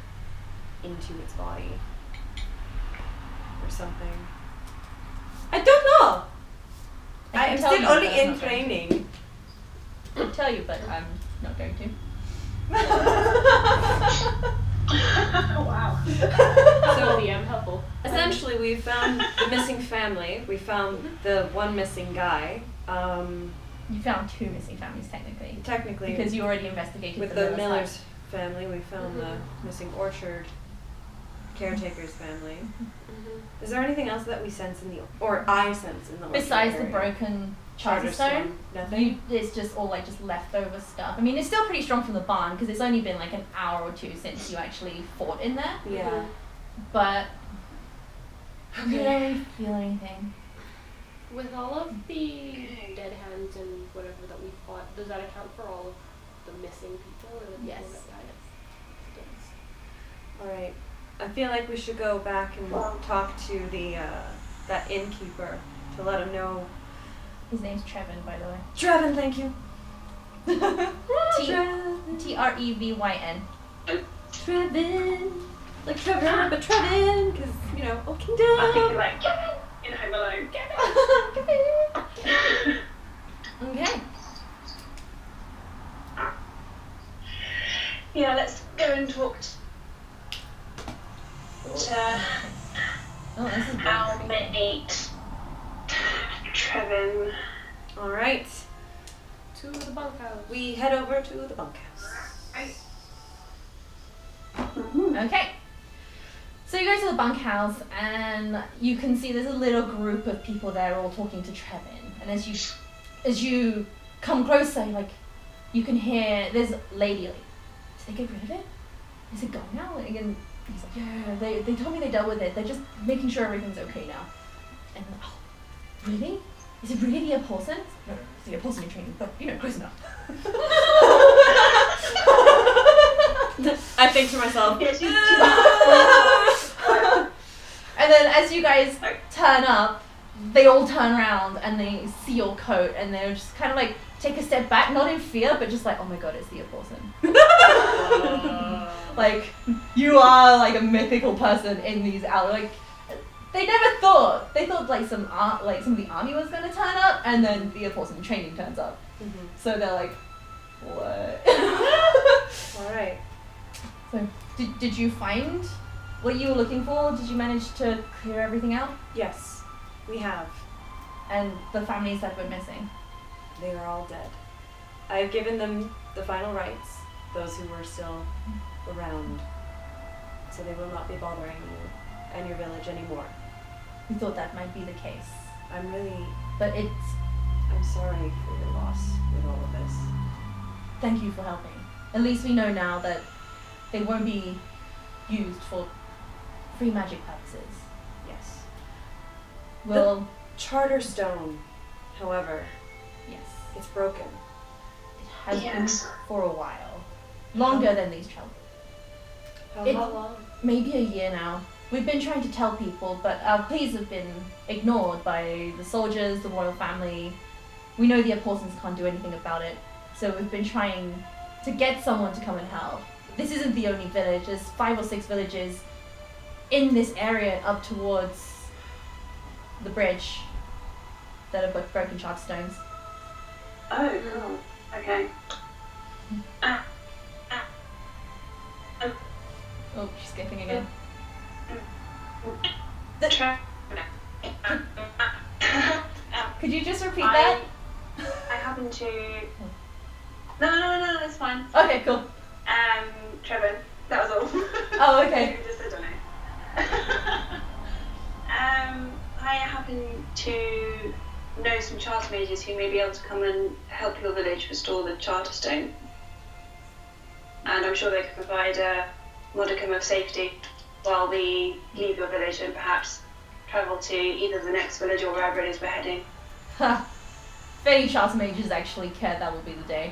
into its body or something. I don't know. I can I'm tell you, still but only I'm in not going to. training. I'll tell you, but I'm not going to. Wow. So I'm helpful. Essentially, we found the missing family. We found the one missing guy. You found two missing families technically, Technically, because you already investigated with the the Miller's Miller's family, we found the missing orchard caretaker's family. Is there anything else that we sense in the, or I sense in the orchard Besides the area? broken Charterstone, Nothing. it's just all like just leftover stuff. I mean, it's still pretty strong from the barn because it's only been like an hour or two since you actually fought in there. Yeah. But you Okay. don't really feel anything. With all of the dead hands and whatever that we fought, does that account for all of the missing people or the people Yes. that died? It does. All right. I feel like we should go back and talk to the that innkeeper to let him know. His name's Trevin, by the way. Trevin, thank you. Trevyn. Trevyn. Like Trevor, but Trevin, because, you know, oh, Kingdom. I think you're like, Kevin! In Home Alone. Kevin! Okay. Yeah, let's go and talk to Oh, this is our good. mate, Trevin. All right. To the bunkhouse. We head over to the bunkhouse. Okay. So you go to the bunkhouse and you can see there's a little group of people there all talking to Trevin. And as you come closer, like you can hear there's a lady like, did they get rid of it? Is it gone now? And again, he's like, yeah, they told me they dealt with it. They're just making sure everything's okay now. And I'm like, oh, really? Is it really the Apostle? No, it's the Apostle in training, but you know, close enough. I think to myself, Yeah, she's And then as you guys turn up, they all turn around and they see your coat and they're just kind of like take a step back, not in fear, but just like, oh my god, it's the Apostle. Like, you are like a mythical person in these hours. Like, they never thought. They thought like some of the army was gonna turn up, and then the Apostle in training turns up. Mm-hmm. So they're like, what? All right. So, did you find what you were looking for? Did you manage to clear everything out? Yes, we have. And the families that went missing? They are all dead. I've given them the final rites, those who were still around, so they will not be bothering you and your village anymore. We thought that might be the case. I'm sorry for your loss with all of this. Thank you for helping. At least we know now that they won't be used for free magic purposes. Yes. Well, Charter stone, however, yes. it's broken. It has Yes. been for a while. Longer than these troubles. How It- long? Maybe a year now. We've been trying to tell people, but our pleas have been ignored by the soldiers, the royal family. We know the Apostles can't do anything about it, so we've been trying to get someone to come and help. This isn't the only village. There's 5 or 6 villages in this area up towards the bridge that have got broken charter stones. Oh, cool. Okay. Oh, she's skipping again. Could you just repeat that? I happen to. No, it's fine. Okay, cool. Trevor, that was all. Oh, okay. You just said don't know. I happen to know some charter mages who may be able to come and help your village restore the charter stone. And I'm sure they could provide a modicum of safety while we leave your village and perhaps travel to either the next village or wherever it is we're heading. Ha! If any charter mages actually care, that will be the day.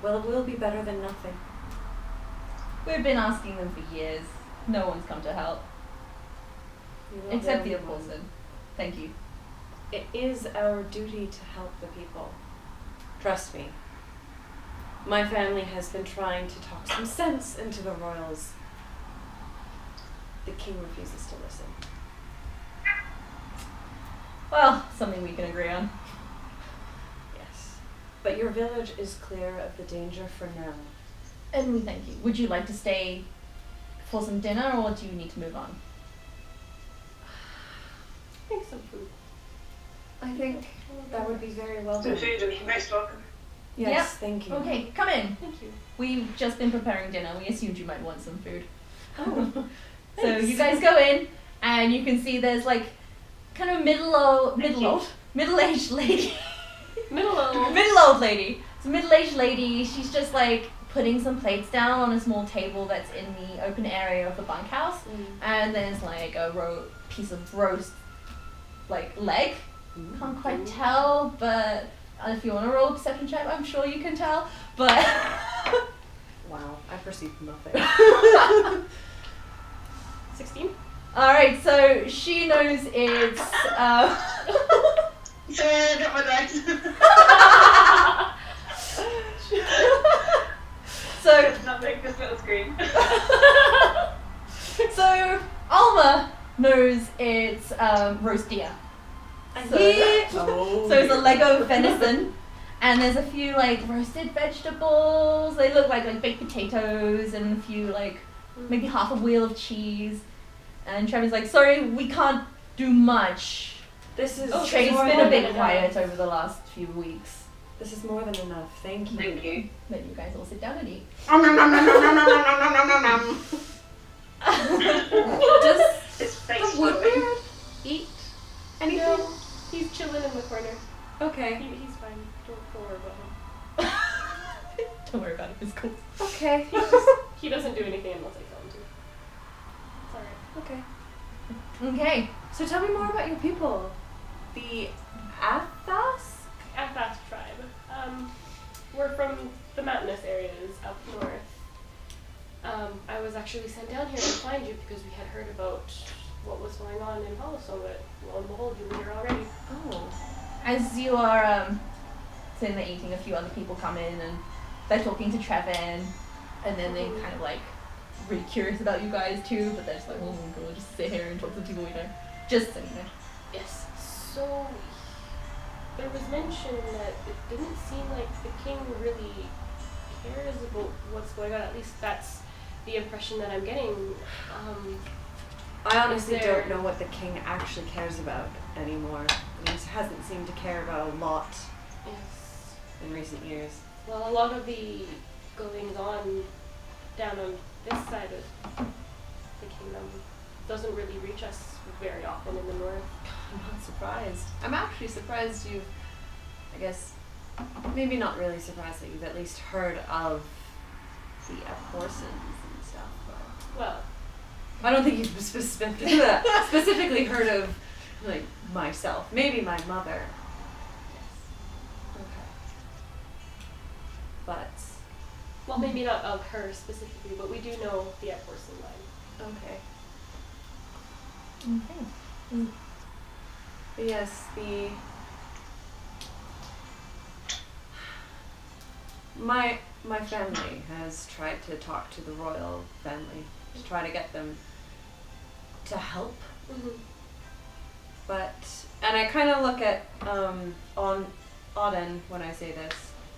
Well, it will be better than nothing. We've been asking them for years. No one's come to help. You will Except be the only one. Apostle. Thank you. It is our duty to help the people. Trust me. My family has been trying to talk some sense into the royals. The king refuses to listen. Well, something we can agree on. Yes. But your village is clear of the danger for now. And we thank you. Would you like to stay for some dinner, or do you need to move on? I think some food. I think that would be very welcome. Some food and you're most welcome. Yes, Yep. thank you. Okay, come in. Thank you. We've just been preparing dinner. We assumed you might want some food. Oh, So thanks. you guys go in, and you can see there's like kind of middle-aged lady. Middle-old lady. It's a middle-aged lady. She's just like putting some plates down on a small table that's in the open area of the bunkhouse, and there's like a piece of roast, like leg. Can't quite tell, but if you want to roll a perception check, I'm sure you can tell. But Wow, I perceived nothing. 16? all right, so she knows it's. Sorry, I got my dice. So Nothing, this little screen. agree. So Alma knows it's roast deer. So, so it's a leg of venison, and there's a few like roasted vegetables. They look like baked potatoes, and a few like maybe half a wheel of cheese. And Trevor's like, sorry, we can't do much. This is Trade's been a bit quiet over the last few weeks. This is more than enough. Thank you. Thank you. Then you guys all sit down and eat. Does His face the glowing. Woodbeard eat anything? No, he's chilling in the corner. Okay. He's fine. Don't worry about him. Don't worry about it, it's cool. Okay. He doesn't do anything unless I tell him to. It's alright. Okay. Okay. So tell me more about your people. The Athos? Athas tribe. We're from the mountainous areas up north. I was actually sent down here to find you because we had heard about what was going on in Holostone, but lo and behold, you were here already. Oh. As you are sitting there eating, a few other people come in and they're talking to Trevin, and then they kind of like really curious about you guys too, but they're just like, oh my god, just sit here and talk to people we know. Just so you know. Yes. So there was mention that it didn't seem like the king really cares about what's going on. At least that's the impression that I'm getting. I honestly Is there- don't know what the king actually cares about anymore. He hasn't seemed to care about a lot Yes. in recent years. Well, a lot of the goings on down on this side of the kingdom doesn't really reach us very often in the north. I'm not surprised. I'm actually surprised you've, I guess, maybe not really surprised that you've at least heard of the Aborsons and stuff. But Well, I don't think you've specifically heard of, like, myself. Maybe my mother. Okay. But, well, maybe not of her specifically, but we do know the Epworson line. okay. Okay. But yes, my family has tried to talk to the royal family to try to get them to help. Mm-hmm. But, and I kind of look at on Auden when I say this.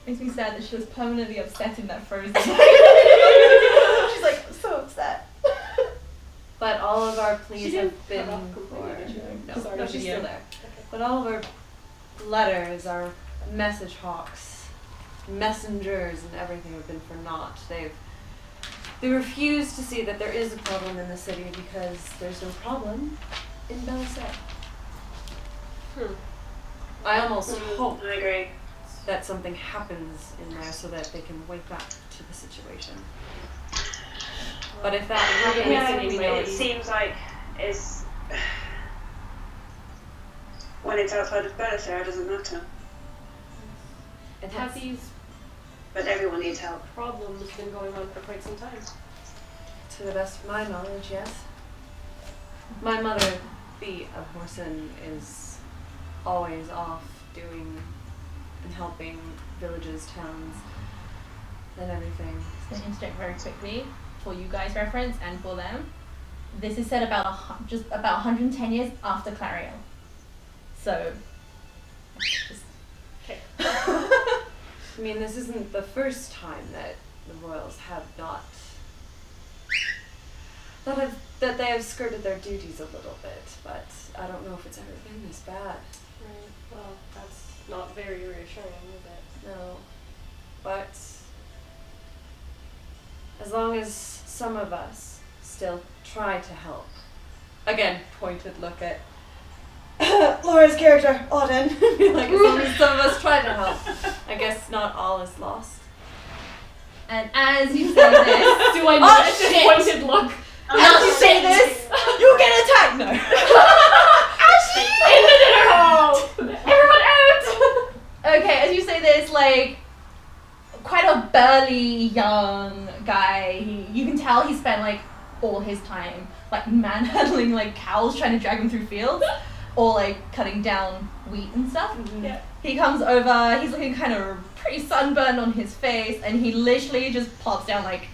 Makes me sad that she was permanently upset in that frozen. She's like so upset. But all of our pleas She didn't have been cut off completely, for did she? no, Sorry, no, she's video. still there. Okay. But all of our letters, our message hawks, messengers, and everything have been for naught. They refuse to see that there is a problem in the city because there's no problem in Belisar. I almost hope I agree. that something happens in there so that they can wake up to the situation. But if that happens, Yeah, then we it know seems like it's when it's outside of Belisar, it doesn't matter. it Have has, these But everyone needs help. problems been going on for quite some time? to the best of my knowledge, yes. My mother, the Abhorsen, is always off doing and helping villages, towns, and everything. Just gonna interject very quickly for you guys' reference and for them. This is set about just about 110 years after Clariel. So, just Okay. I mean, this isn't the first time that the royals have not that they have skirted their duties a little bit, but I don't know if it's ever been this bad. Right. Well, that's not very reassuring, is it? No. But as long as some of us still try to help. Again, pointed look at Laura's character, Auden. Like, as long as some of us try to help, I guess not all is lost. and as you say this, Do I know Oh, this shit! pointed look? as you say this, you get attacked. No. In the dinner hall! Everyone out! Okay, as you say this, like, quite a burly young guy. You can tell he spent like all his time like manhandling like cows, trying to drag them through fields, or like cutting down wheat and stuff. Yeah. He comes over. He's looking kind of pretty sunburned on his face, and he literally just plops down like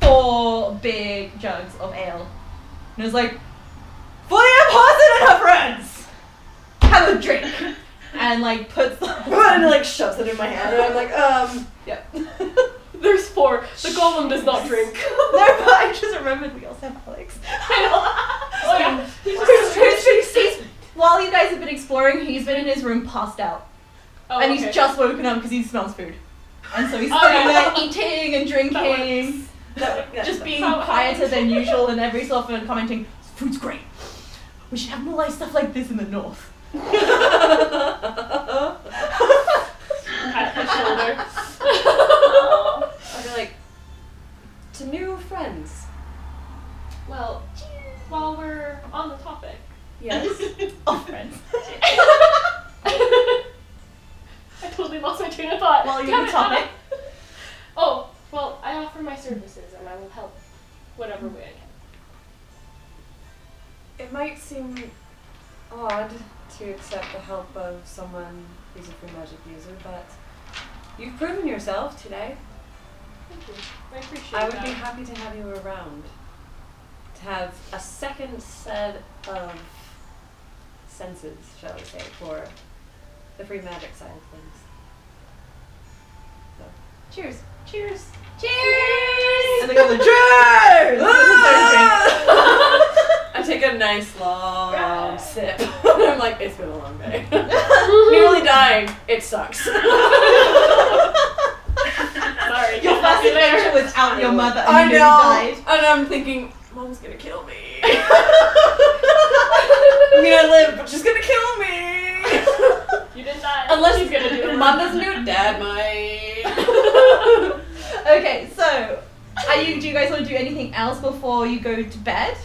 4 big jugs of ale. And it's like, for the person and her friends, have a drink. And like puts them And like shoves it in my hand, and I'm like, Yep. There's 4. The golem does not drink. No, but I just remembered we also have Alex. Oh yeah. While you guys have been exploring, he's been in his room passed out. Oh, And okay. he's just woken up because he smells food. And so he's Oh, sitting yeah. there eating and drinking, just being How quieter happy. than usual, and every so often commenting, food's great. We should have more like stuff like this in the north. Pat the shoulder. I'd be like, to new friends. Well, while we're on the topic. Yes. Oh, friends. I totally lost my train of thought. While you're Damn on the it, topic. Oh, well, I offer my services and I will help whatever way I can. It might seem odd to accept the help of someone who's a free magic user, but you've proven yourself today. Thank you. I appreciate I would that. be happy to have you around. To have a second set of senses, shall we say, for the free magic side of things. So, cheers. Cheers. Cheers! And they go, cheers! I take a nice long sip. I'm like, it's been a long day. Nearly dying. It sucks. Sorry, Your get first happy there. adventure without your mother and I you nearly know. died. And I'm thinking, Mom's gonna kill me. I mean, I live, but she's gonna kill me. You didn't die. Unless she's gonna do it. Mom doesn't do it, Dad might. Okay, so do you guys want to do anything else before you go to bed?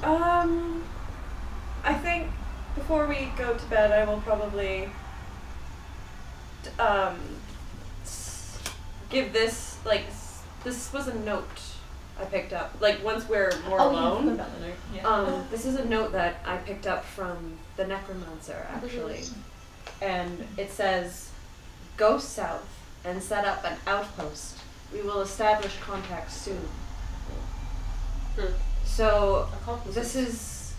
I think before we go to bed, I will probably give this, like, this was a note I picked up. Like, once we're more alone. Yeah, about the note. Yeah. This is a note that I picked up from the necromancer, actually. And it says, go south and set up an outpost. We will establish contact soon. So, this is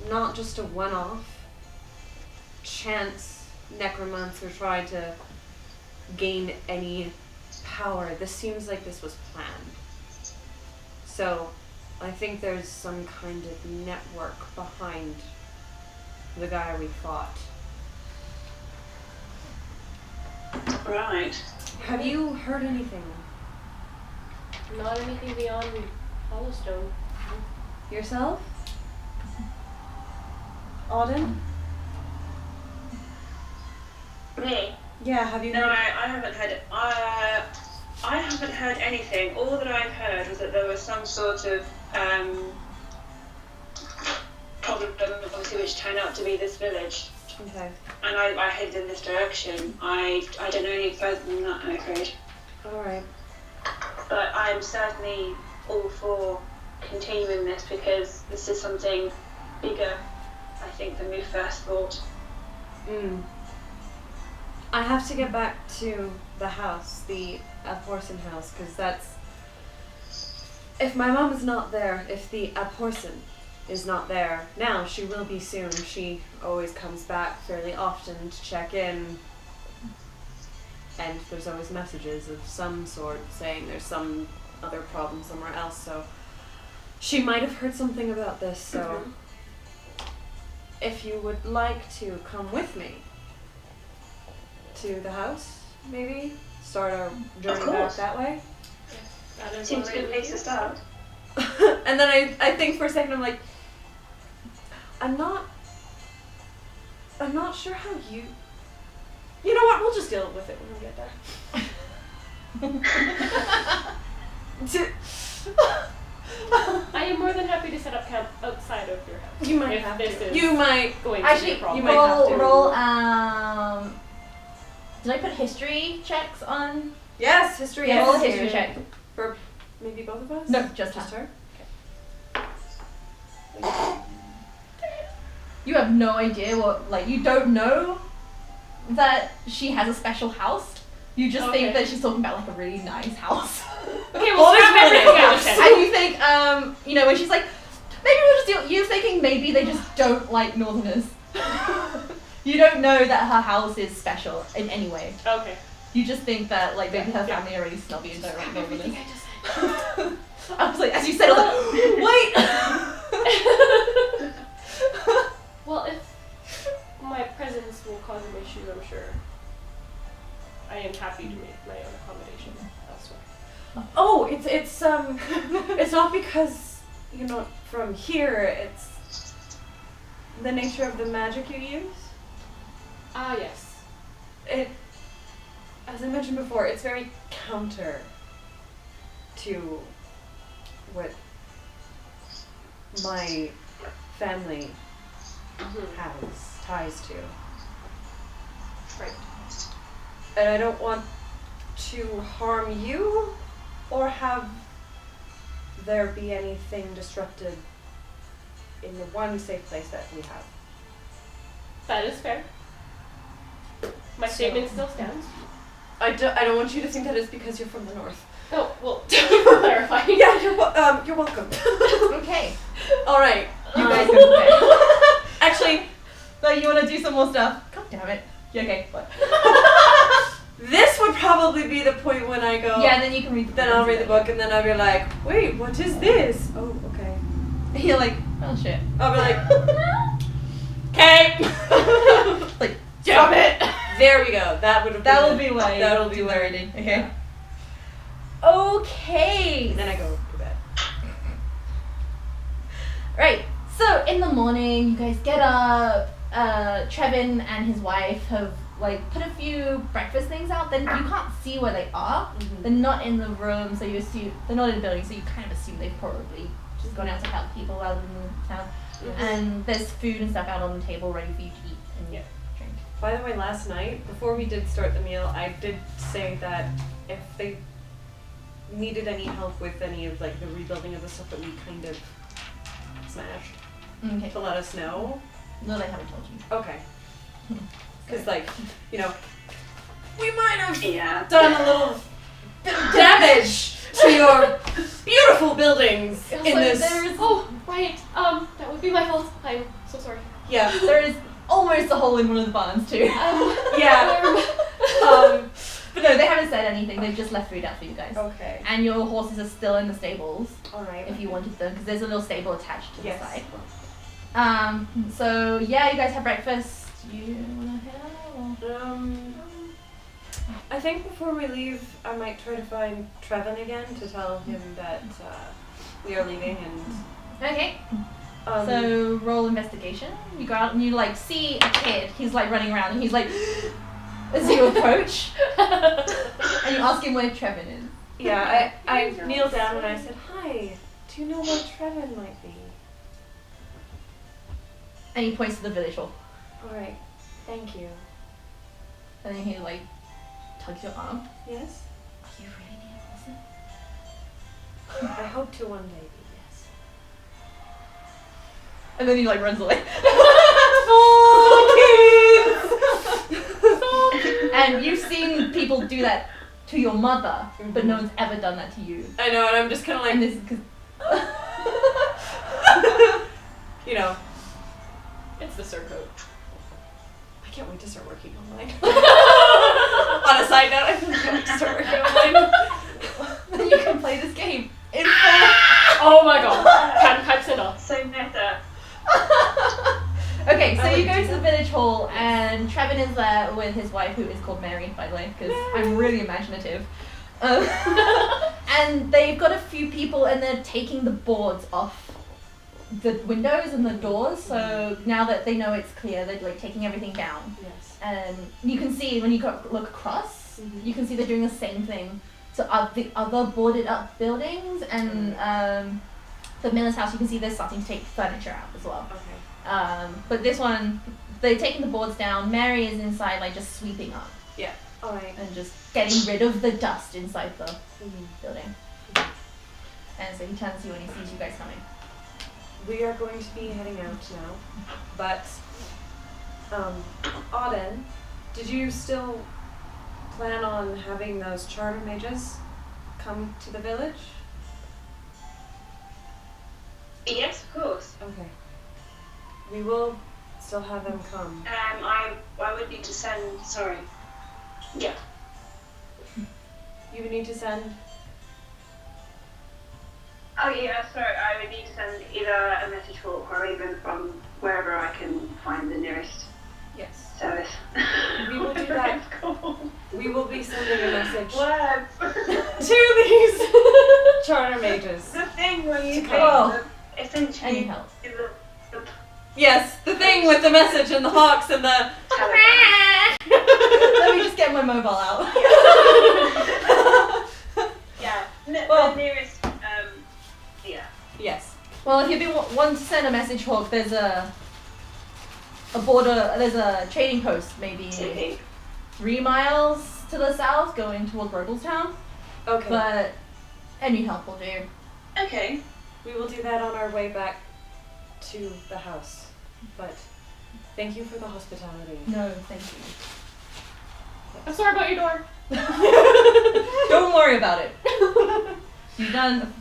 not just a one-off chance necromancer tried to gain any power. This seems like this was planned. So, I think there's some kind of network behind the guy we fought. Right. Have you heard anything Not anything beyond Hollowstone. yourself? Auden? Me? Yeah, have you No, heard? I haven't heard. I haven't heard anything. All that I've heard was that there was some sort of problem, obviously, which turned out to be this village, Okay. and I headed in this direction. I don't know any further than that, I'm afraid. Alright. But I'm certainly all for continuing this because this is something bigger, I think, than we first thought. I have to get back to the house, the Aporson house, because that's... If my mom is not there, if the Aporson is not there, now she will be soon. She always comes back fairly often to check in. And there's always messages of some sort saying there's some other problem somewhere else, so... She might have heard something about this, so... If you would like to come with me to the house, maybe? Start our journey back course. that way? That is Seems a already good place to start. And then I think for a second I'm like, I'm not sure how you... You know what, we'll just deal with it when we get there. I am more than happy to set up camp outside of your house. You might if have this to. is You might... going to be Actually, a problem. you might have to. roll. Did I put history checks on? Yes, history. Yeah, yes. roll a history check. For maybe both of us? No, just her. You have no idea what, like, you don't know that she has a special house. You just think Okay. that she's talking about, like, a really nice house. Okay, we'll scrap everything I just said. And you think, you know, when she's like, maybe we'll just deal. You're thinking maybe they just don't like Northerners. You don't know that her house is special in any way. Okay. You just think that like maybe her Yeah. family are really snobby and don't like Everything Northerners. I just said. I was like, as you said, I was like, wait. Well, if my presence will cause an issue, I'm sure I am happy to make my own accommodation elsewhere. Oh, it's it's not because you're not from here. It's the nature of the magic you use. Ah, yes. It, as I mentioned before, it's very counter to what my family has ties to. Right. And I don't want to harm you or have there be anything disrupted in the one safe place that we have. That is fair. My statement still stands. I don't want you to think that it's because you're from the north. Oh, well, thank you for clarifying. Yeah, you're welcome. Okay. All right. You guys can play. Actually, So you want to do some more stuff? God damn it. Yeah, okay. What? this would probably be the point when I go. Yeah, and then you can read the book. Then I'll read the book, and then I'll be like, wait, what is this? Oh, okay. And you're like, oh shit. I'll be like, okay. Like, Damn it! There we go. That would have. that'll be why That'll you be do where- reading. Okay. yeah. Okay. And then I go to bed. Right. So in the morning, you guys get up. Trevin and his wife have like put a few breakfast things out. Then you can't see where they are. They're not in the room, so you assume they're not in the building. So you kind of assume they've probably just gone out to help people rather than in town. And there's food and stuff out on the table ready for you to eat and Yeah. drink. By the way, last night, before we did start the meal, I did say that if they needed any help with any of like the rebuilding of the stuff that we kind of smashed, Okay. to let us know. No, they haven't told you. Okay. Because like, you know, we might have Yeah. done a little bit of damage to your beautiful buildings It was in like this. Oh, right. That would be my fault. I'm so sorry. Yeah. There is almost a hole in one of the barns too. Yeah. But no, they haven't said anything. They've just left food out for you guys. Okay. And your horses are still in the stables All right. if you wanted them, because there's a little stable attached to Yes. the side. So yeah, you guys have breakfast. You wanna head out? Or? I think before we leave, I might try to find Trevin again to tell him that we are leaving and. Okay. Um, So roll investigation. You go out and you like see a kid. He's like running around and he's like, as you approach, and you ask him where Trevin is. yeah, I kneeled down and I said, "Hi, do you know where Trevin might be?" And he points to the village hall. All right, thank you. And then he like tugs your arm. Yes, Are you really near Wilson? I hope to one day be. Yes. And then he like runs away. And you've seen people do that to your mother, but no one's ever done that to you. I know, and I'm just kind of like, And this is because you know, It's the surcoat. I can't wait to start working online. On a side note, I can't wait to start working online. then you can play this game in full. Oh my god. Pan pipes and all. So meta. Okay, so I you would go do to the village hall, and Trevin is there with his wife, who is called Mary, by the way, because I'm really imaginative. And they've got a few people, and they're taking the boards off the windows and the doors. So now that they know it's clear, they're like taking everything down. Yes. And you can see when you look across, you can see they're doing the same thing to the other boarded up buildings, and the miller's house. You can see they're starting to take furniture out as well. Okay. But this one, they're taking the boards down. Mary is inside, like just sweeping up All right. and just getting rid of the dust inside the building. And so he turns to you when he sees you guys coming. We are going to be heading out now, but Auden, did you still plan on having those charter mages come to the village? Yes, of course. Okay. We will still have them come. I would need to send. Sorry. Yeah. You would need to send. Oh yeah, sorry. I would need to send either a message for or even from wherever I can find the nearest Yes. service. We will do that. It's called. We will be sending a message Words. to these charter mages. The thing when you To say come. the, essentially Any help? the Yes, the thing with the message and the hawks and the. telegram. Let me just get my mobile out. Yeah. Well- The nearest. Yeah. Yes. Well, if you want to send a message, Hawk, there's a trading post maybe Okay. 3 miles to the south going towards Rogelstown. Okay. But any help will do. Okay. We will do that on our way back to the house. But thank you for the hospitality. No, thank you. I'm sorry about your door. Don't worry about it. You've done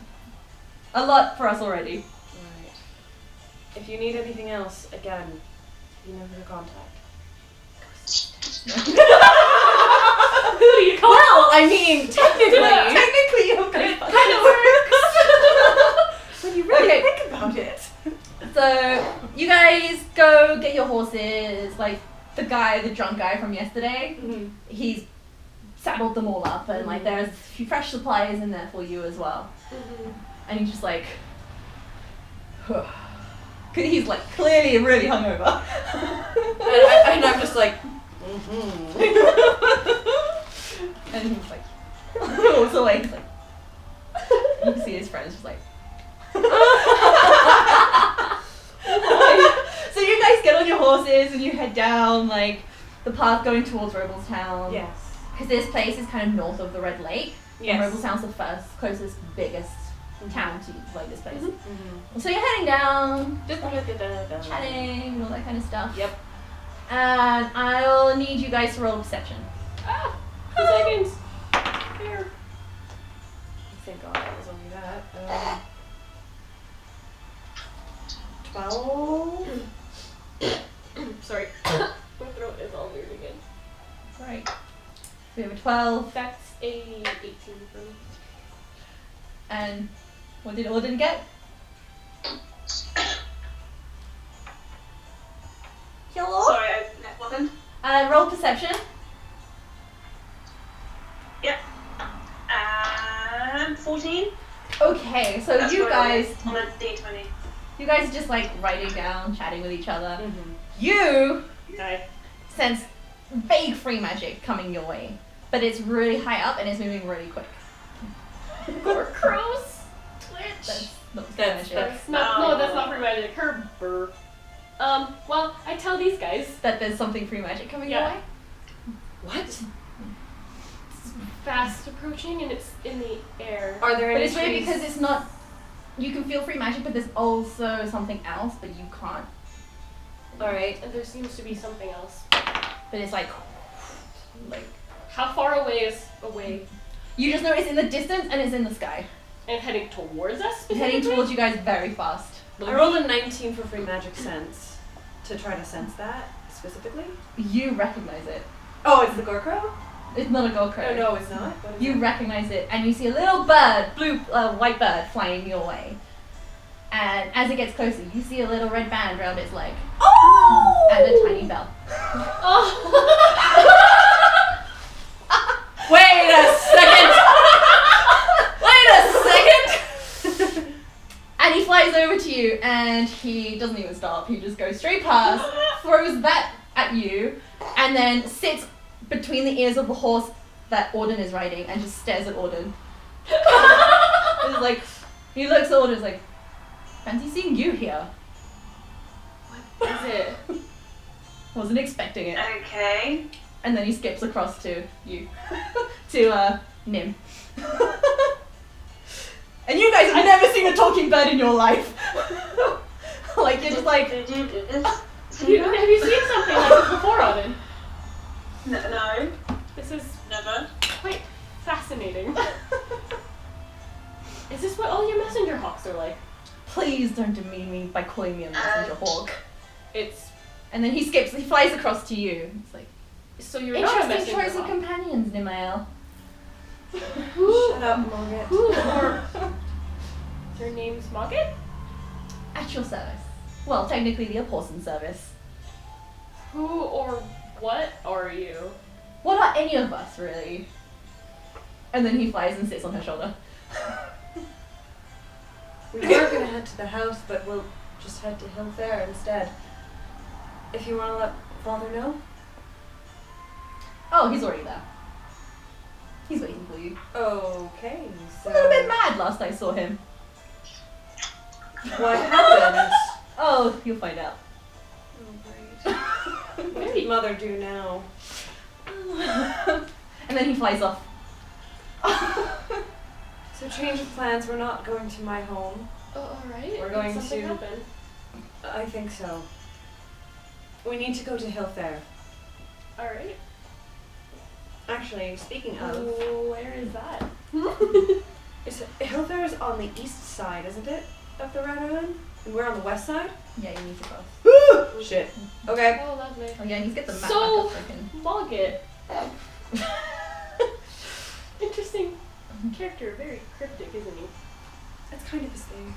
a lot for us already. Right. If you need anything else, again, you know who to contact. Who do you call? Well, I mean, technically, Technically, okay. it kind of works. When you really Okay. think about it. So you guys go get your horses. Like the drunk guy from yesterday, he's saddled them all up, and like there's a few fresh supplies in there for you as well. And he's just like, cause he's like clearly really hungover. And I'm just like, And he's like, walks away. He's like, you can see his friends just like. So you guys get on your horses and you head down like the path going towards Rogelstown. yes. Because this place is kind of north of the Red Lake. Yes. And Rogelstown's the closest, biggest town to like this place. Mm-hmm. So you're heading down, Chatting. chatting, all that kind of stuff. Yep. And I'll need you guys to roll perception. 2 seconds. Here. Thank God that was only that. 12. Sorry. My throat is all weird again. Right. So we have a 12. That's a 18 for me. And what did Odin get? Hello? Sorry, that wasn't. Roll perception. Yep. 14. Okay, so That's you what I guys rolled on a D20. are just like writing down, chatting with each other. Mm-hmm. You Hi. sense vague free magic coming your way, but it's really high up and it's moving really quick. Or crows. Twitch. That's not free That's- magic. That's not. No, that's not free magic. Her burr. Well, I tell these guys. That there's something free magic coming Yeah. your way. What? It's fast approaching and it's in the air. Are there But any it's weird trees? because it's not. You can feel free magic, but there's also something else, but you can't. Alright. And there seems to be something else. But it's like How far away is away you just know it's in the distance and it's in the sky, and heading towards us? heading specifically? towards you guys very fast. I rolled a 19 for free magic sense to try to sense that specifically. You recognize it. Oh, it's the Gorkrow? It's not a gold Oh, crow. no, it's not. What is You it? recognize it, and you see a little bird, white bird, flying your way. And as it gets closer, you see a little red band around its leg. Oh! And a tiny bell. Oh. Wait a second! Wait a second! And he flies over to you, and he doesn't even stop. He just goes straight past, throws that at you, and then sits between the ears of the horse that Auden is riding, and just stares at Auden. It's like, he looks at Auden, is like, fancy seeing you here. What is it? Wasn't expecting it. Okay. And then he skips across to you, to Nim. And you guys have never seen a talking bird in your life. Like, you're just like, Did you do this? Have you seen something like this before, Auden? No, This is never. quite fascinating. hawks are like. Please don't demean me by calling me a messenger hawk. It's And then he flies across to you. It's like, so you're not a interesting messenger choice of hawk. companions, Nimael. Shut up, Margaret. Who or your name's Mogget? At your service. Well, technically the Aporson service. Who or what are you? What are any of us, really? And then he flies and sits on her shoulder. We were gonna head to the house, but we'll just head to Hill Fair instead. If you want to let Father know. Oh, he's already there. He's waiting for you. Okay, so A little bit mad last I saw him. what happened? Oh, you'll find out. Oh, great. What did Mother do now? And then he flies off. So change of plans. We're not going to my home. Oh, all right. We're going Did something to- happen? I think so. We need to go to Hill Fair. All right. Actually, speaking of, Where is that? Hill Fair is on the east side, isn't it, of the Red Island? And we're on the west side? Yeah, you need to cross. Shit. Okay. Oh, lovely. Oh yeah, and he's get the map So- back up so I Mogget. Interesting character. Very cryptic, isn't he? That's kind of his thing.